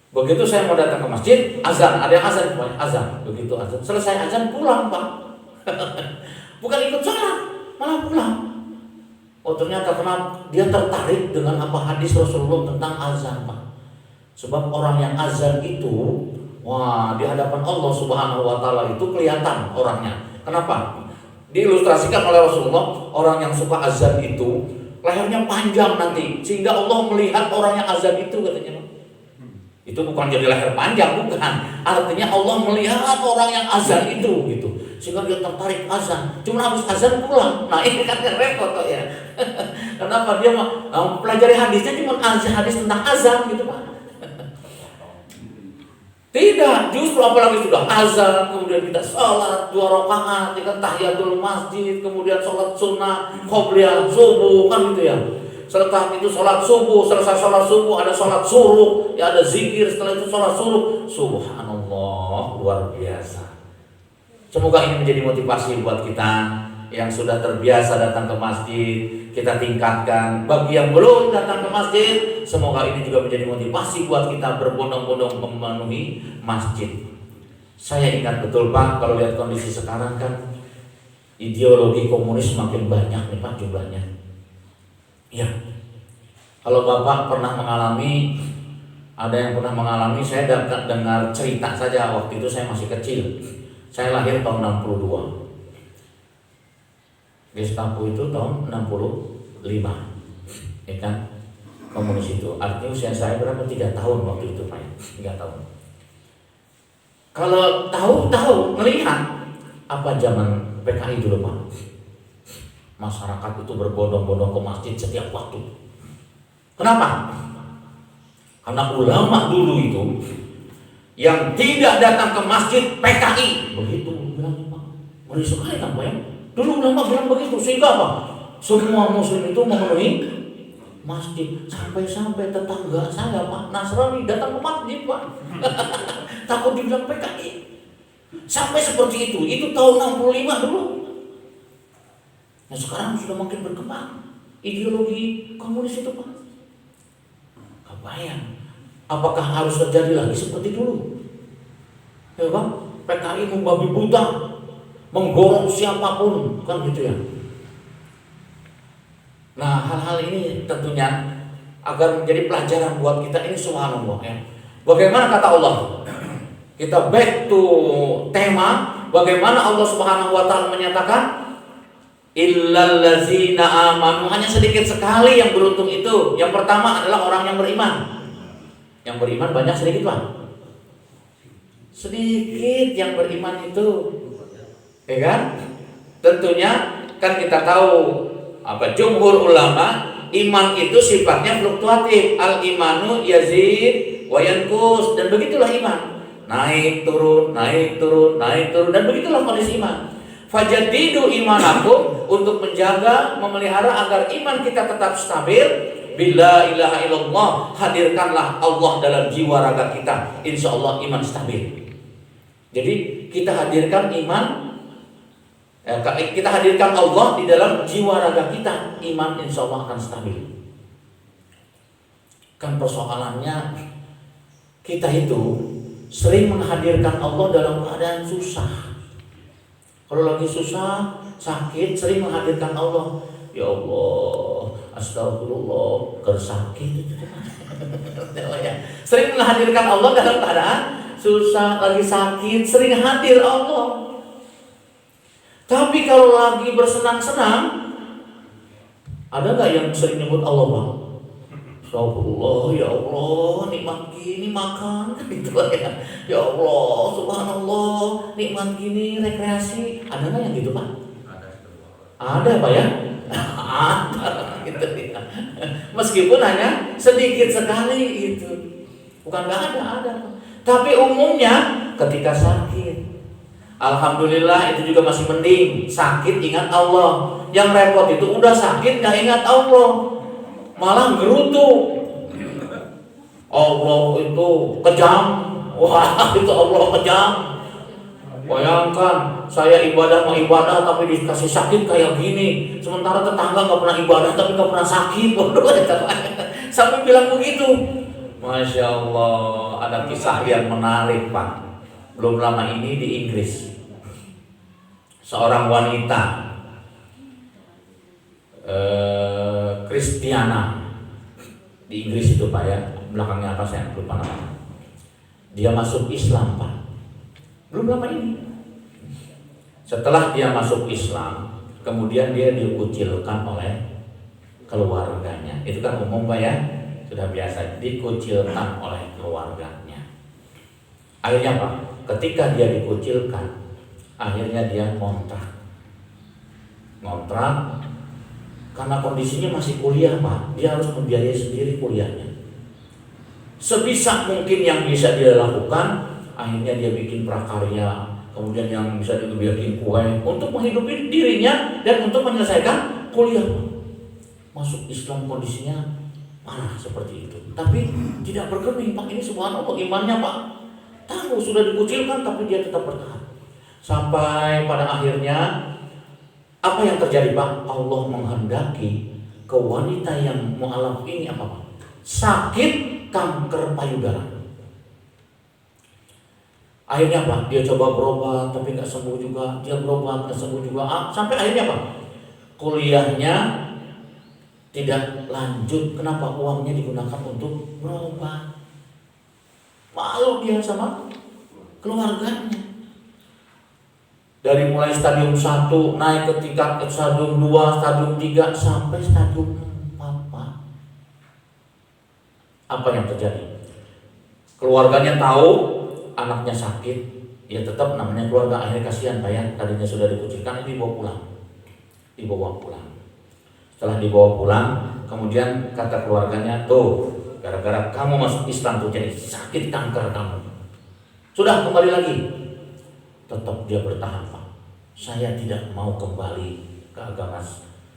[SPEAKER 1] Begitu saya mau datang ke masjid, azan. Ada yang azan Pak, azan. Begitu azan, selesai azan pulang Pak. Bukan ikut sholat, malah pulang. Oh ternyata kenapa? Dia tertarik dengan apa hadis Rasulullah tentang azan Pak. Sebab orang yang azan itu, wah di hadapan Allah Subhanahu Wa Taala itu kelihatan orangnya. Kenapa? Diilustrasikan oleh Rasulullah, orang yang suka azan itu lehernya panjang nanti, sehingga Allah melihat orang yang azan itu katanya. Itu bukan jadi leher panjang, bukan. Artinya Allah melihat orang yang azan itu gitu. Sehingga dia tertarik azan. Cuma habis azan pulang. Nah ini kan repot kok ya. Kenapa dia pelajari hadisnya cuma hadis tentang azan gitu Pak. Tidak, justru apalagi sudah azan, kemudian kita sholat 2 rakaat, kita tahiyatul masjid, kemudian sholat sunnah, qobliyah, subuh, kan gitu ya. Setelah itu sholat subuh, selesai sholat subuh ada sholat suruh, ya ada zikir, setelah itu sholat suruh. Subhanallah, luar biasa. Semoga ini menjadi motivasi buat kita yang sudah terbiasa datang ke masjid, kita tingkatkan. Bagi yang belum datang ke masjid, semoga ini juga menjadi motivasi buat kita berbondong-bondong memenuhi masjid. Saya ingat betul Pak, kalau lihat kondisi sekarang kan ideologi komunis makin banyak nih Pak jumlahnya. Ya, kalau Bapak pernah mengalami, ada yang pernah mengalami, saya dapat dengar cerita saja waktu itu saya masih kecil. Saya lahir tahun 62. Gestapo itu tahun 65, ya kan? Komunis itu, artinya usia saya berapa? 3 tahun waktu itu Pak, 3 tahun. Kalau tahu melihat apa zaman PKI dulu Pak, masyarakat itu berbondong-bondong ke masjid setiap waktu. Kenapa? Karena ulama dulu itu yang tidak datang ke masjid PKI, begitu bilang Pak. Ngeri sekali kan Pak ya? Dulu ulama bilang begitu, sehingga apa? Semua muslim itu memenuhi masjid. Sampai-sampai tetangga saya Pak Nasrani datang ke masjid Pak. Takut dibilang PKI. Sampai seperti itu tahun 65 dulu. Nah sekarang sudah makin berkembang ideologi komunis itu Pak. Kebayang, apakah harus terjadi lagi seperti dulu? Ya Pak, PKI membabi buta, menggorok siapapun, kan gitu ya. Nah hal-hal ini tentunya agar menjadi pelajaran buat kita ini subhanallah ya. Bagaimana kata Allah? Kita back to tema, bagaimana Allah Subhanahu Wa Taala menyatakan illal ladzina amanu, hanya sedikit sekali yang beruntung itu. Yang pertama adalah orang yang beriman. Yang beriman banyak sedikit Pak? Sedikit yang beriman itu. Ya kan? Tentunya kan kita tahu apa jumhur ulama iman itu sifatnya fluktuatif. Al imanu yazid wa yanqus, dan begitulah iman. Naik turun, naik turun, naik turun, dan begitulah kondisi iman. Fajadidu imanakum, untuk menjaga, memelihara agar iman kita tetap stabil. Bila ilaha illallah, hadirkanlah Allah dalam jiwa raga kita, insya Allah iman stabil. Jadi kita hadirkan iman, kita hadirkan Allah di dalam jiwa raga kita, iman insya Allah akan stabil. Kan persoalannya kita itu sering menghadirkan Allah dalam keadaan susah. Kalau lagi susah, sakit, sering menghadirkan Allah. Ya Allah, astagfirullah, sakit. Sering menghadirkan Allah dalam keadaan susah, lagi sakit, sering hadir Allah. Tapi kalau lagi bersenang-senang, ada nggak yang sering nyebut Allah Bang? Astagfirullah, ya Allah, nikmat gini makan gitu ya. Ya Allah, subhanallah, nikmat gini rekreasi. Ada nggak yang gitu Pak? Ada Pak ya? Ada gitu ya. Meskipun hanya sedikit sekali gitu. Bukan nggak ada. Tapi umumnya ketika sakit, alhamdulillah itu juga masih mending. Sakit ingat Allah. Yang repot itu udah sakit nggak ingat Allah, malah gerutu. Allah itu kejam. Wah, itu Allah kejam. Bayangkan saya ibadah tapi dikasih sakit kayak gini. Sementara tetangga nggak pernah ibadah tapi nggak pernah sakit. Sampai bilang begitu. Masya Allah, ada kisah yang menarik Pak. Belum lama ini di Inggris, seorang wanita Kristiana di Inggris itu Pak ya, belakangnya apa saya lupa namanya. Dia masuk Islam Pak, belum lama ini. Setelah dia masuk Islam, kemudian dia dikucilkan oleh keluarganya. Itu kan umum Pak ya, sudah biasa dikucilkan oleh keluarganya. Akhirnya Pak, ketika dia dikucilkan, akhirnya dia ngontrak karena kondisinya masih kuliah Pak, dia harus membiayai sendiri kuliahnya. Sebisa mungkin yang bisa dia lakukan, akhirnya dia bikin prakarya, kemudian yang bisa dia bikin kue untuk menghidupi dirinya dan untuk menyelesaikan kuliah. Masuk Islam kondisinya parah seperti itu, tapi tidak bergeming Pak. Ini subhanallah imannya Pak. Tahu sudah dikucilkan tapi dia tetap bertahan. Sampai pada akhirnya apa yang terjadi Pak? Allah menghendaki ke wanita yang mu'alaf ini apa Pak? Sakit kanker payudara. Akhirnya Pak, dia coba berobat tapi nggak sembuh juga. Dia berobat nggak sembuh juga. Sampai akhirnya Pak, kuliahnya tidak lanjut. Kenapa? Uangnya digunakan untuk berobat. Malu dia sama keluarganya. Dari mulai stadium 1 naik ke tingkat stadium 2, stadium 3 sampai stadium 4 Pak. Apa yang terjadi? Keluarganya tahu anaknya sakit, ya tetap namanya keluarga akhirnya kasihan Pak ya. Tadinya sudah dikucilkan, ini dibawa pulang. Setelah dibawa pulang, kemudian kata keluarganya, tuh gara-gara kamu masuk Islam tuh jadi sakit kanker kamu. Sudah kembali lagi. Tetap dia bertahan Pak. Saya tidak mau kembali ke agama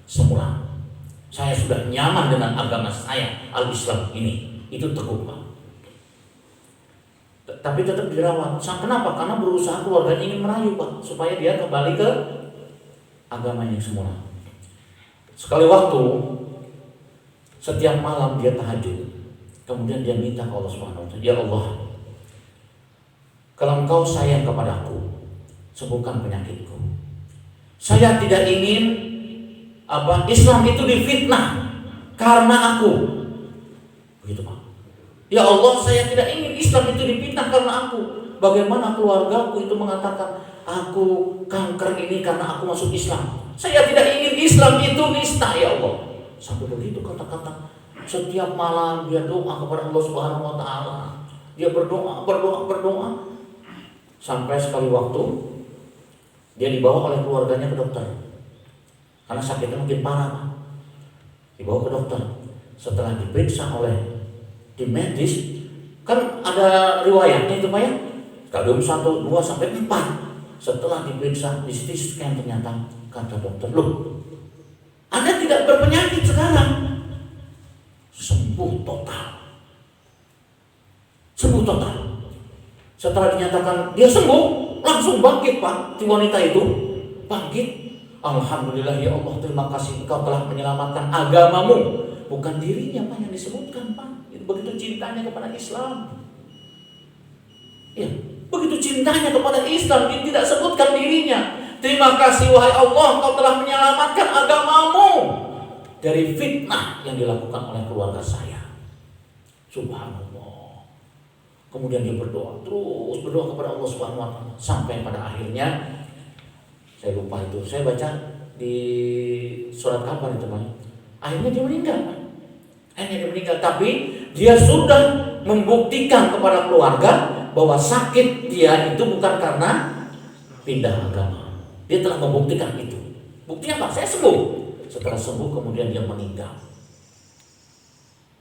[SPEAKER 1] semula. Saya sudah nyaman dengan agama saya, al-Islam ini. Itu teguh Pak. Tapi tetap dirawat. Kenapa? Karena berusaha keluarganya ingin merayu Pak, supaya dia kembali ke agama yang semula. Sekali waktu, setiap malam dia tahajud. Kemudian dia minta ke Allah Subhanahu wa Ta'ala, ya Allah, kalau Engkau sayang kepadaku, sembuhkan penyakitku. Saya tidak ingin Islam itu difitnah karena aku. Begitu Pak. Ya Allah, saya tidak ingin Islam itu difitnah karena aku. Bagaimana keluargaku itu mengatakan aku kanker ini karena aku masuk Islam. Saya tidak ingin Islam itu nista ya Allah. Sampai begitu kata-kata. Setiap malam dia doa kepada Allah Subhanahu wa Ta'ala. Dia berdoa. Sampai sekali waktu dia dibawa oleh keluarganya ke dokter karena sakitnya makin parah. Dibawa ke dokter. Setelah diperiksa oleh tim medis, kan ada riwayatnya itu Pak ya, stadium 1, 2 sampai 4. Setelah diperiksa di CT scan, ternyata kata dokter, loh, Anda tidak berpenyakit sekarang. Sembuh total. Setelah dinyatakan dia sembuh, langsung bangkit Pak. Si wanita itu bangkit. Alhamdulillah ya Allah, terima kasih Engkau telah menyelamatkan agamamu. Bukan dirinya Pak yang disebutkan Pak. Itu begitu cintanya kepada Islam. Ya, begitu cintanya kepada Islam, dia tidak sebutkan dirinya. Terima kasih wahai Allah, Engkau telah menyelamatkan agamamu dari fitnah yang dilakukan oleh keluarga saya. Subhanallah. Kemudian dia terus berdoa kepada Allah Subhanahu wa Ta'ala, sampai pada akhirnya saya lupa itu, saya baca di surat kabar itu Pak. Akhirnya dia meninggal. meninggal, tapi dia sudah membuktikan kepada keluarga bahwa sakit dia itu bukan karena pindah agama. Dia telah membuktikan itu. Buktinya apa? Saya sembuh. Setelah sembuh kemudian dia meninggal.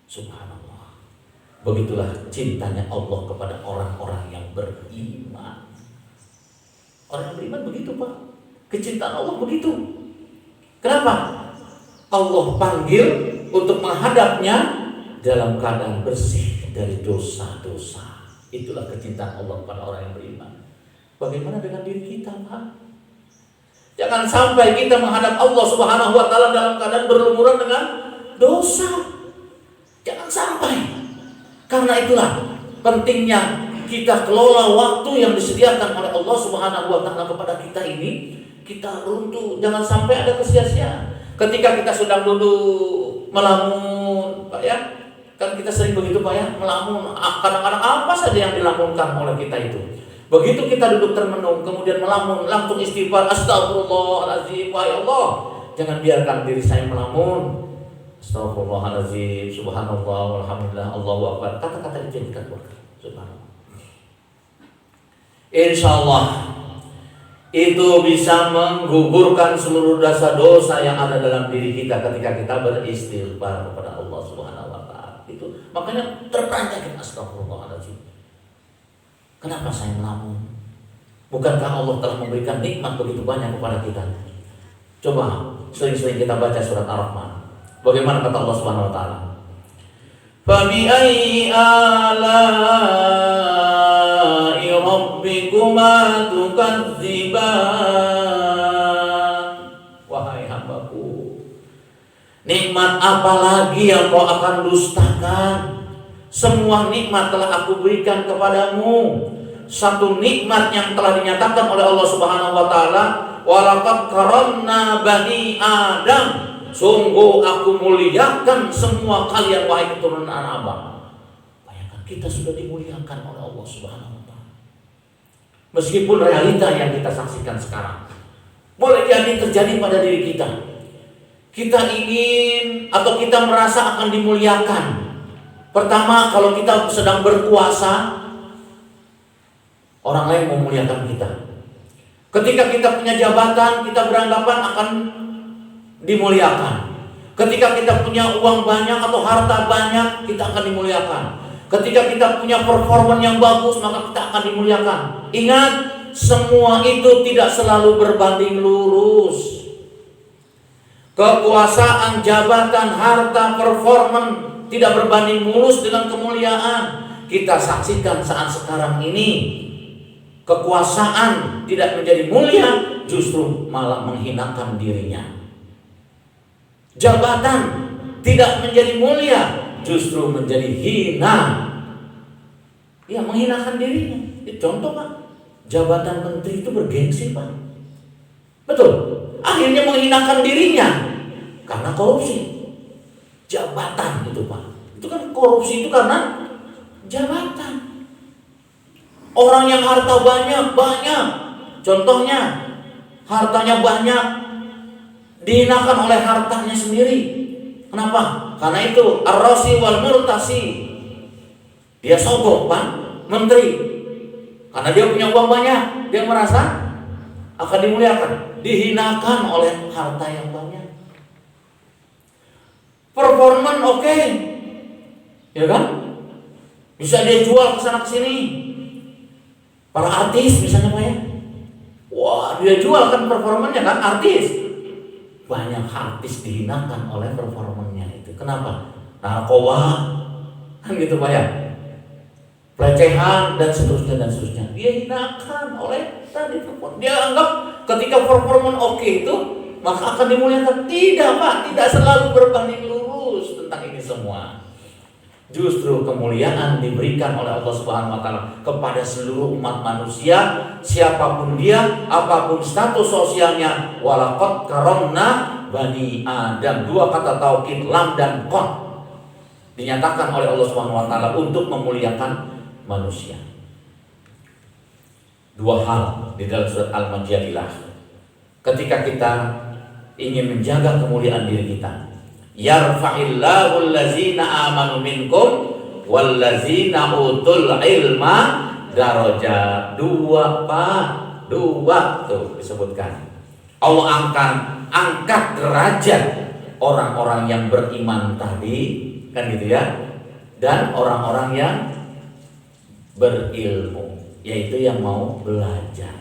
[SPEAKER 1] Subhanallah. Begitulah cintanya Allah kepada orang-orang yang beriman. Orang yang beriman begitu, Pak. Kecintaan Allah begitu. Kenapa? Allah panggil untuk menghadapnya dalam keadaan bersih dari dosa-dosa. Itulah kecintaan Allah kepada orang yang beriman. Bagaimana dengan diri kita, Pak? Jangan sampai kita menghadap Allah Subhanahu wa taala dalam keadaan berlumuran dengan dosa. Jangan sampai. Karena itulah pentingnya kita kelola waktu yang disediakan oleh Allah Subhanahu wa taala kepada kita ini, kita runtuh, jangan sampai ada kesia-siaan. Ketika kita sedang duduk melamun, Pak ya, kan kita sering begitu Pak ya, melamun. Kadang-kadang apa saja yang dilamunkan oleh kita itu. Begitu kita duduk termenung, kemudian melamun, langsung istighfar, astagfirullahaladzim, wahai Allah, jangan biarkan diri saya melamun. Astagfirullahaladzim, subhanallah, alhamdulillah, Allahu akbar. Kata-kata itu yang kita keluarkan. Subhanallah. Insya Allah itu bisa menggugurkan seluruh dosa-dosa yang ada dalam diri kita ketika kita beristighfar kepada Allah Subhanahu wa taala. Itu makanya terperanjat astagfirullahaladzim. Kenapa saya melamun? Bukankah Allah telah memberikan nikmat begitu banyak kepada kita? Coba sering-sering kita baca surat Ar-Rahman. Bagaimana kata Allah Subhanahu wa taala? Fabi'ayyi ala'i rabbikuma tukadziban. Wahai hambaku, nikmat apa lagi yang kau akan dustakan? Semua nikmat telah aku berikan kepadamu. Satu nikmat yang telah dinyatakan oleh Allah Subhanahu wa taala, walaqad karamna bani Adam. Sungguh aku muliakan semua kalian wahai keturunan Adam. Bayangkan kita sudah dimuliakan oleh Allah Subhanahu wa taala. Meskipun realita yang kita saksikan sekarang boleh jadi terjadi pada diri kita. Kita ingin atau kita merasa akan dimuliakan. Pertama, kalau kita sedang berkuasa, orang lain memuliakan kita. Ketika kita punya jabatan, kita beranggapan akan dimuliakan. Ketika kita punya uang banyak atau harta banyak, kita akan dimuliakan. Ketika kita punya performa yang bagus, maka kita akan dimuliakan. Ingat, semua itu tidak selalu berbanding lurus. Kekuasaan, jabatan, harta, performa tidak berbanding mulus dengan kemuliaan. Kita saksikan saat sekarang ini, kekuasaan tidak menjadi mulia, justru malah menghinakan dirinya. Jabatan tidak menjadi mulia, justru menjadi hina. Ya, menghinakan dirinya. Contoh Pak, jabatan menteri itu bergengsi Pak. Betul. Akhirnya menghinakan dirinya karena korupsi. Jabatan itu Pak. Itu kan korupsi itu karena jabatan. Orang yang harta banyak. Contohnya hartanya banyak, dihinakan oleh hartanya sendiri. Kenapa? Karena itu ar-rasi wal murtasi. Dia sogok Pak, menteri. Karena dia punya uang banyak, dia merasa akan dimuliakan, dihinakan oleh harta yang banyak. Performan oke, ya kan? Bisa dia jual ke sana ke sini. Para artis misalnya Pak ya, wah dia jual kan performannya kan, artis. Banyak artis dihinakan oleh performannya itu. Kenapa? Narkoba, kan gitu Pak ya. Pelecehan dan seterusnya. Dia hinakan oleh tadi performan. Dia anggap ketika performan oke itu maka akan dimuliakan. Tidak Pak, tidak selalu berbanding lurus tentang ini semua. Justru kemuliaan diberikan oleh Allah Subhanahu wa taala kepada seluruh umat manusia, siapapun dia, apapun status sosialnya. Walaqad karamna bani Adam. Dua kata taukid, lam dan qad, dinyatakan oleh Allah Subhanahu wa taala untuk memuliakan manusia. Dua hal di dalam surat Al-Mujadilah. Ketika kita ingin menjaga kemuliaan diri kita, Yarfa'illahu allazina amanu minkum wallazina utul ilma darajat. Dua Pak, dua tuh disebutkan. Allah angkat derajat orang-orang yang beriman tadi, kan gitu ya, dan orang-orang yang berilmu, yaitu yang mau belajar.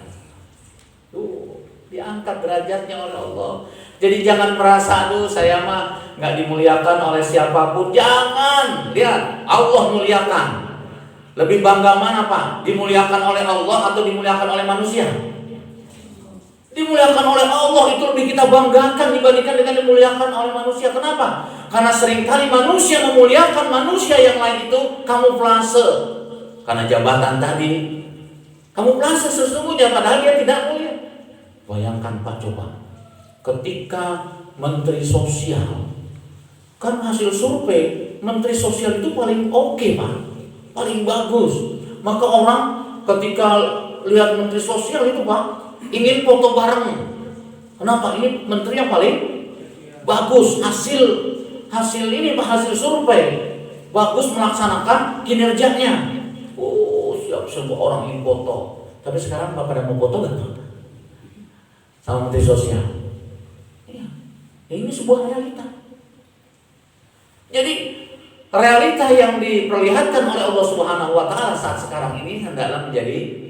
[SPEAKER 1] Tuh, diangkat derajatnya oleh Allah. Jadi jangan merasa, aduh saya mah nggak dimuliakan oleh siapapun. Jangan, lihat Allah muliakan. Lebih bangga mana Pak? Dimuliakan oleh Allah atau dimuliakan oleh manusia? Dimuliakan oleh Allah itu lebih kita banggakan dibandingkan dengan dimuliakan oleh manusia. Kenapa? Karena seringkali manusia memuliakan manusia yang lain itu kamuflase. Karena jabatan tadi kamuflase sesungguhnya, padahal dia tidak mulia. Bayangkan Pak, coba ketika Menteri Sosial, kan hasil survei Menteri Sosial itu paling oke Pak, paling bagus. Maka orang ketika lihat Menteri Sosial itu Pak, ingin foto bareng. Kenapa? Ini menteri yang paling bagus, hasil ini Pak, hasil survei bagus melaksanakan kinerjanya. Oh, siap semua orang ingin foto. Tapi sekarang Pak pada mau foto nggak Pak sama Menteri Sosial? Iya, ini sebuah realita. Jadi realita yang diperlihatkan oleh Allah Subhanahu Wa Taala saat sekarang ini hendaklah menjadi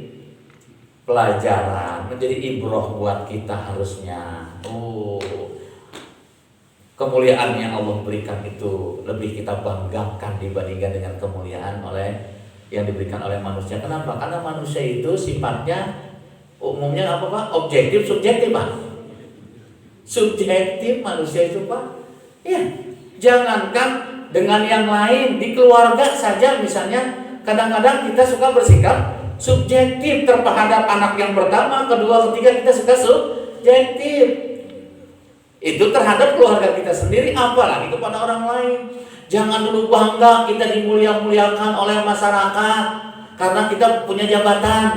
[SPEAKER 1] pelajaran, menjadi ibroh buat kita harusnya. Oh, kemuliaan yang Allah berikan itu lebih kita banggakan dibandingkan dengan kemuliaan yang diberikan oleh manusia. Kenapa? Karena manusia itu sifatnya umumnya apa Pak? Objektif, subjektif Pak. Subjektif manusia itu Pak. Ya, jangankan dengan yang lain, di keluarga saja misalnya kadang-kadang kita suka bersikap subjektif terhadap anak yang pertama, kedua, ketiga kita suka subjektif. Itu terhadap keluarga kita sendiri, apalagi kepada orang lain. Jangan dulu bangga kita dimuliakan oleh masyarakat karena kita punya jabatan.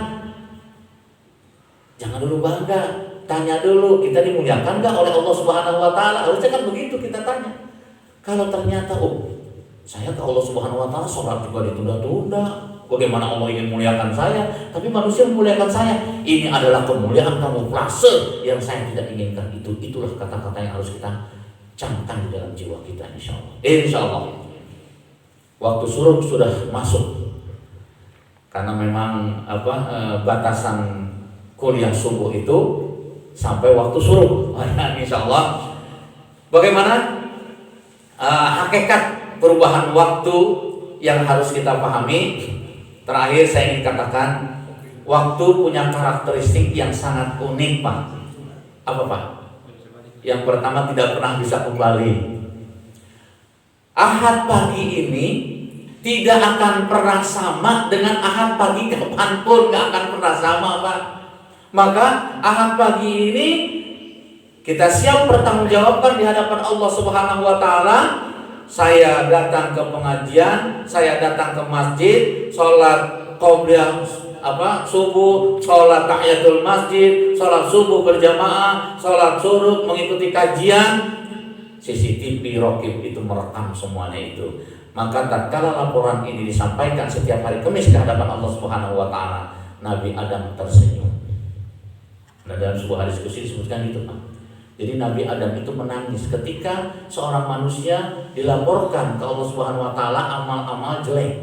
[SPEAKER 1] Jangan dulu bangga, tanya dulu kita dimuliakan nggak oleh Allah Subhanahu Wa Taala. Harusnya kan begitu kita tanya. Kalau ternyata saya ke Allah Subhanahu Wa Taala sholat juga ditunda-tunda. Bagaimana Allah ingin memuliakan saya, tapi manusia memuliakan saya. Ini adalah kemuliaan kamuflase yang saya tidak inginkan. Itulah kata-kata yang harus kita camkan di dalam jiwa kita, insya Allah. Insya Allah. Waktu suruh sudah masuk, karena memang batasan kuliah subuh itu sampai waktu suruh. Insya Allah. Bagaimana hakikat perubahan waktu yang harus kita pahami? Terakhir saya ingin katakan, waktu punya karakteristik yang sangat unik Pak. Apa Pak? Yang pertama, tidak pernah bisa kembali. Ahad pagi ini tidak akan pernah sama dengan ahad pagi kapanpun, gak akan pernah sama Pak. Maka ahad pagi ini kita siap bertanggungjawabkan di hadapan Allah Subhanahu Wa Taala. Saya datang ke pengajian, saya datang ke masjid, sholat qobliyah subuh, sholat tahiyatul masjid, sholat subuh berjamaah, sholat suruh, mengikuti kajian. CCTV Rokib itu merekam semuanya itu. Maka tatkala laporan ini disampaikan setiap hari Kamis ke hadapan Allah Subhanahu Wa Taala, Nabi Adam tersenyum. Nah, dalam sebuah diskusi disebutkan itu Pak. Jadi Nabi Adam itu menangis ketika seorang manusia dilaporkan ke Allah Subhanahu Wa Taala amal-amal jelek.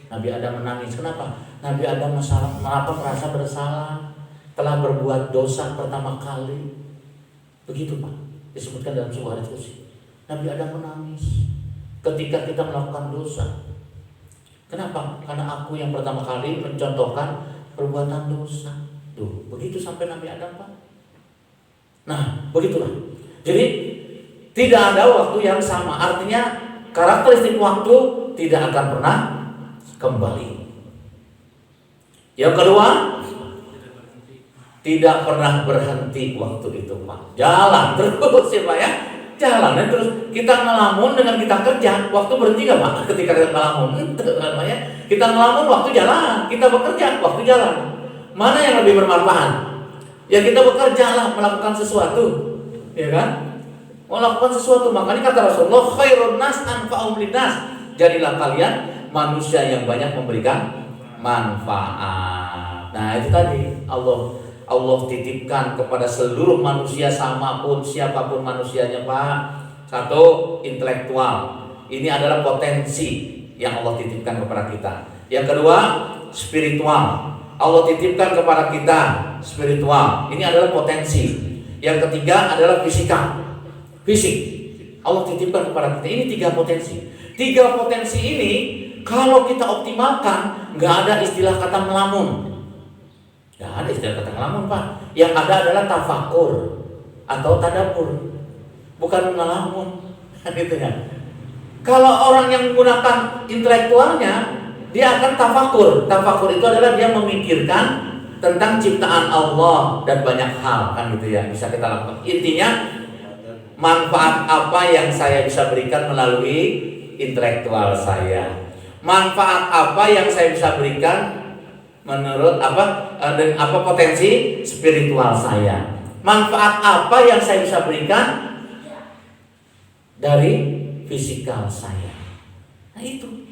[SPEAKER 1] Nabi Adam menangis. Kenapa? Nabi Adam merasa bersalah telah berbuat dosa pertama kali. Begitu Pak, disebutkan dalam sebuah diskusi. Nabi Adam menangis ketika kita melakukan dosa. Kenapa? Karena aku yang pertama kali mencontohkan perbuatan dosa. Tuh, begitu sampai Nabi Adam Pak. Nah, begitulah. Jadi tidak ada waktu yang sama. Artinya karakteristik waktu tidak akan pernah kembali. Yang kedua, tidak pernah berhenti waktu itu Pak. Jalan terus ya Pak ya. Jalan terus. Kita ngelamun dengan kita kerja. Waktu berhenti gak Pak? Ketika kita ngelamun, kita ngelamun waktu jalan. Kita bekerja waktu jalan. Mana yang lebih bermanfaat? Ya kita bekerja lah, melakukan sesuatu, ya kan? melakukan sesuatu. Makanya kata Rasulullah, khairun nas anfa'uhum linnas. Jadilah kalian manusia yang banyak memberikan manfaat. Nah, itu tadi Allah titipkan kepada seluruh manusia sama pun siapapun manusianya, Pak. Satu, intelektual. Ini adalah potensi yang Allah titipkan kepada kita. Yang kedua, spiritual. Allah titipkan kepada kita spiritual. Ini adalah potensi. Yang ketiga adalah fisika. Fisik. Allah titipkan kepada kita. Ini 3 potensi. 3 potensi ini kalau kita optimalkan, nggak ada istilah kata melamun. Nggak ada istilah kata melamun, Pak. Yang ada adalah tafakur atau tadabur, bukan melamun. Gitu ya. Kalau orang yang menggunakan intelektualnya, dia akan tafakur. Tafakur itu adalah dia memikirkan tentang ciptaan Allah dan banyak hal, kan gitu ya. Bisa kita lakukan. Intinya, manfaat apa yang saya bisa berikan melalui intelektual saya? Manfaat apa yang saya bisa berikan menurut dan potensi spiritual saya? Manfaat apa yang saya bisa berikan dari fisikal saya? Nah itu.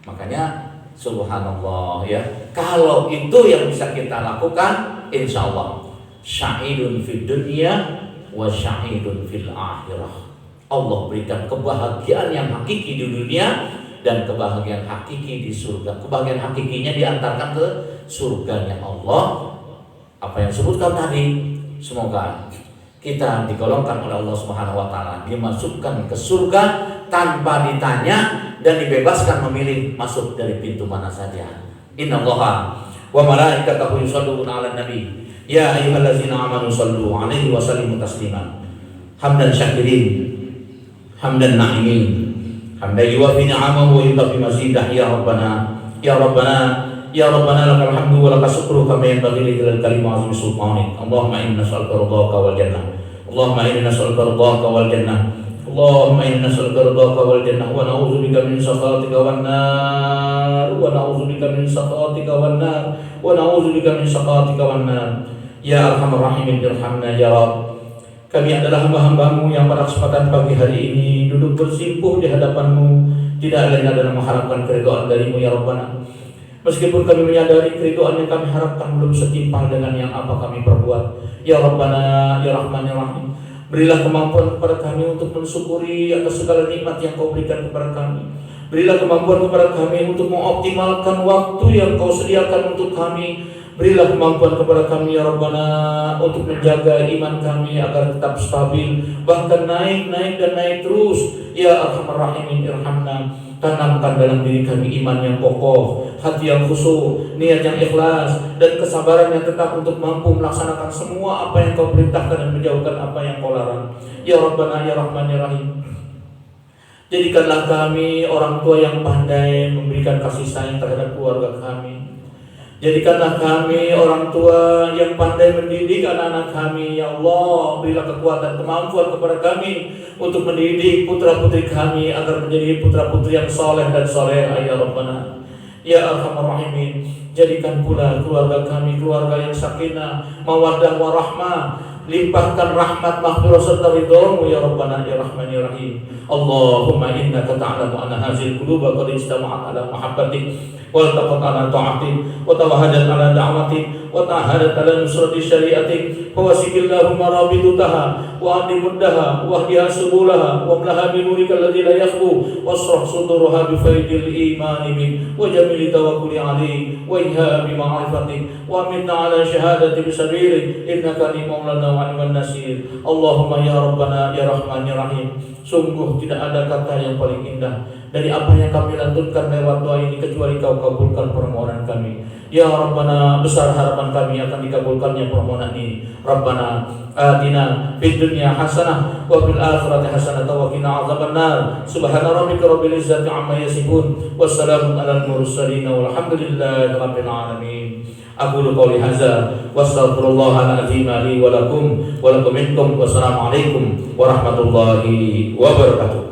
[SPEAKER 1] Makanya subhanallah ya. Kalau itu yang bisa kita lakukan, insya Allah syahidun fid dunya wa syahidun fil akhirah. Allah berikan kebahagiaan yang hakiki di dunia dan kebahagiaan hakiki di surga. Kebahagiaan hakikinya diantarkan ke surganya Allah. Apa yang disebutkan tadi, semoga kita digolongkan oleh Allah Subhanahu wa taala, dimasukkan ke surga tanpa ditanya dan dibebaskan memilih masuk dari pintu mana saja. Innallaha wa malaikatahu yusholluna 'alan nabi. Ya ayyuhallazina amanu shallu 'alaihi wa sallimu taslima. Hamdan syakirin, hamdan na'imin, hamdan yuwafi ni'amahu wa yukafi mazidah. Ya Rabbana, ya Rabbana, ya Rabbana lakal hamdu wa lakal syukru kama yanbaghi li jalali kalimati azimi sultanik. Allahumma inna nas'aluka ridhaka wal jannah. Allahumma inna nas'aluka ridhaka wal jannah. Allahumma inna nas'aluka ridhaka wal jannah wa na'udzubika min sakhatika wan nar. Wa na'udzubika min sakhatika wan nar. Wa na'udzubika min sakhatika wan nar. Ya Arhamar Rahimin, irhamna ya Rabb. Kami adalah hamba-hambamu yang pada kesempatan pagi hari ini duduk bersimpuh di hadapanmu, tidak lain adalah mengharapkan keridhaan darimu ya Rabbana. Meskipun kami menyadari keridhaan yang kami harapkan belum setimpal dengan yang apa kami perbuat. Ya Rabbana, ya Rahman, ya Rahim, berilah kemampuan kepada kami untuk mensyukuri atas segala nikmat yang kau berikan kepada kami. Berilah kemampuan kepada kami untuk mengoptimalkan waktu yang kau sediakan untuk kami. Berilah kemampuan kepada kami ya Rabbana untuk menjaga iman kami agar tetap stabil, bahkan naik dan naik terus. Ya Arhamar Rahimin, irhamna. Tanamkan dalam diri kami iman yang kokoh, hati yang khusyuk, niat yang ikhlas, dan kesabaran yang tetap untuk mampu melaksanakan semua apa yang kau perintahkan dan menjauhkan apa yang kau larang. Ya Rabbana, ya Rahman, ya Rahim, jadikanlah kami orang tua yang pandai memberikan kasih sayang terhadap keluarga kami. Jadikanlah kami orang tua yang pandai mendidik anak-anak kami. Ya Allah, berilah kekuatan kemampuan kepada kami untuk mendidik putra-putri kami agar menjadi putra-putri yang soleh dan solehah ya Rabbana. Ya Arhamar Rahimin, jadikan pula keluarga kami keluarga yang sakinah, mawaddah warahmah. Limpahkan rahmat, maghfirah serta ridhamu ya Rabbana ya Rahman ya Rahim. Allahumma innaka ta'lamu anna hadhihi al-quluba qad ijtama'at ala mahabbatik wa iltaqat ala ta'atik wa tawahadat ala da'watik wa ta'ahadat ala nusrati syariatik. Fawasiqillahumma rabitutaha wa adi muddaha wa ahdiha subulaha wa amlaha bi nurika alladhi la yakhbu wasrah suduraha bi faidil imani bik wa jamili tawakkuli alaik wa ihha bi ma'rifatik wa minna ala syahadati bi sabilik innaka li maulana wa ni'man nasir. Allahumma ya Rabbana ya Rahman ya Rahim, sungguh tidak ada kata yang paling indah dari apa yang kami lantunkan lewat doa ini kecuali kau kabulkan permohonan kami. Ya Rabbana, besar harapan kami akan dikabulkannya permohonan ini. Rabbana atina fid dunya hasanah wa fil akhirati hasanah wa qina adzabannar. Subhana rabbika rabbil izzati amma yasifun wassalamun alal mursalin walhamdulillahi rabbil alamin. Aqulu qouli hadza wastaghfirullahal azim li wa lakum minkum. Wassalamu alaikum warahmatullahi wabarakatuh.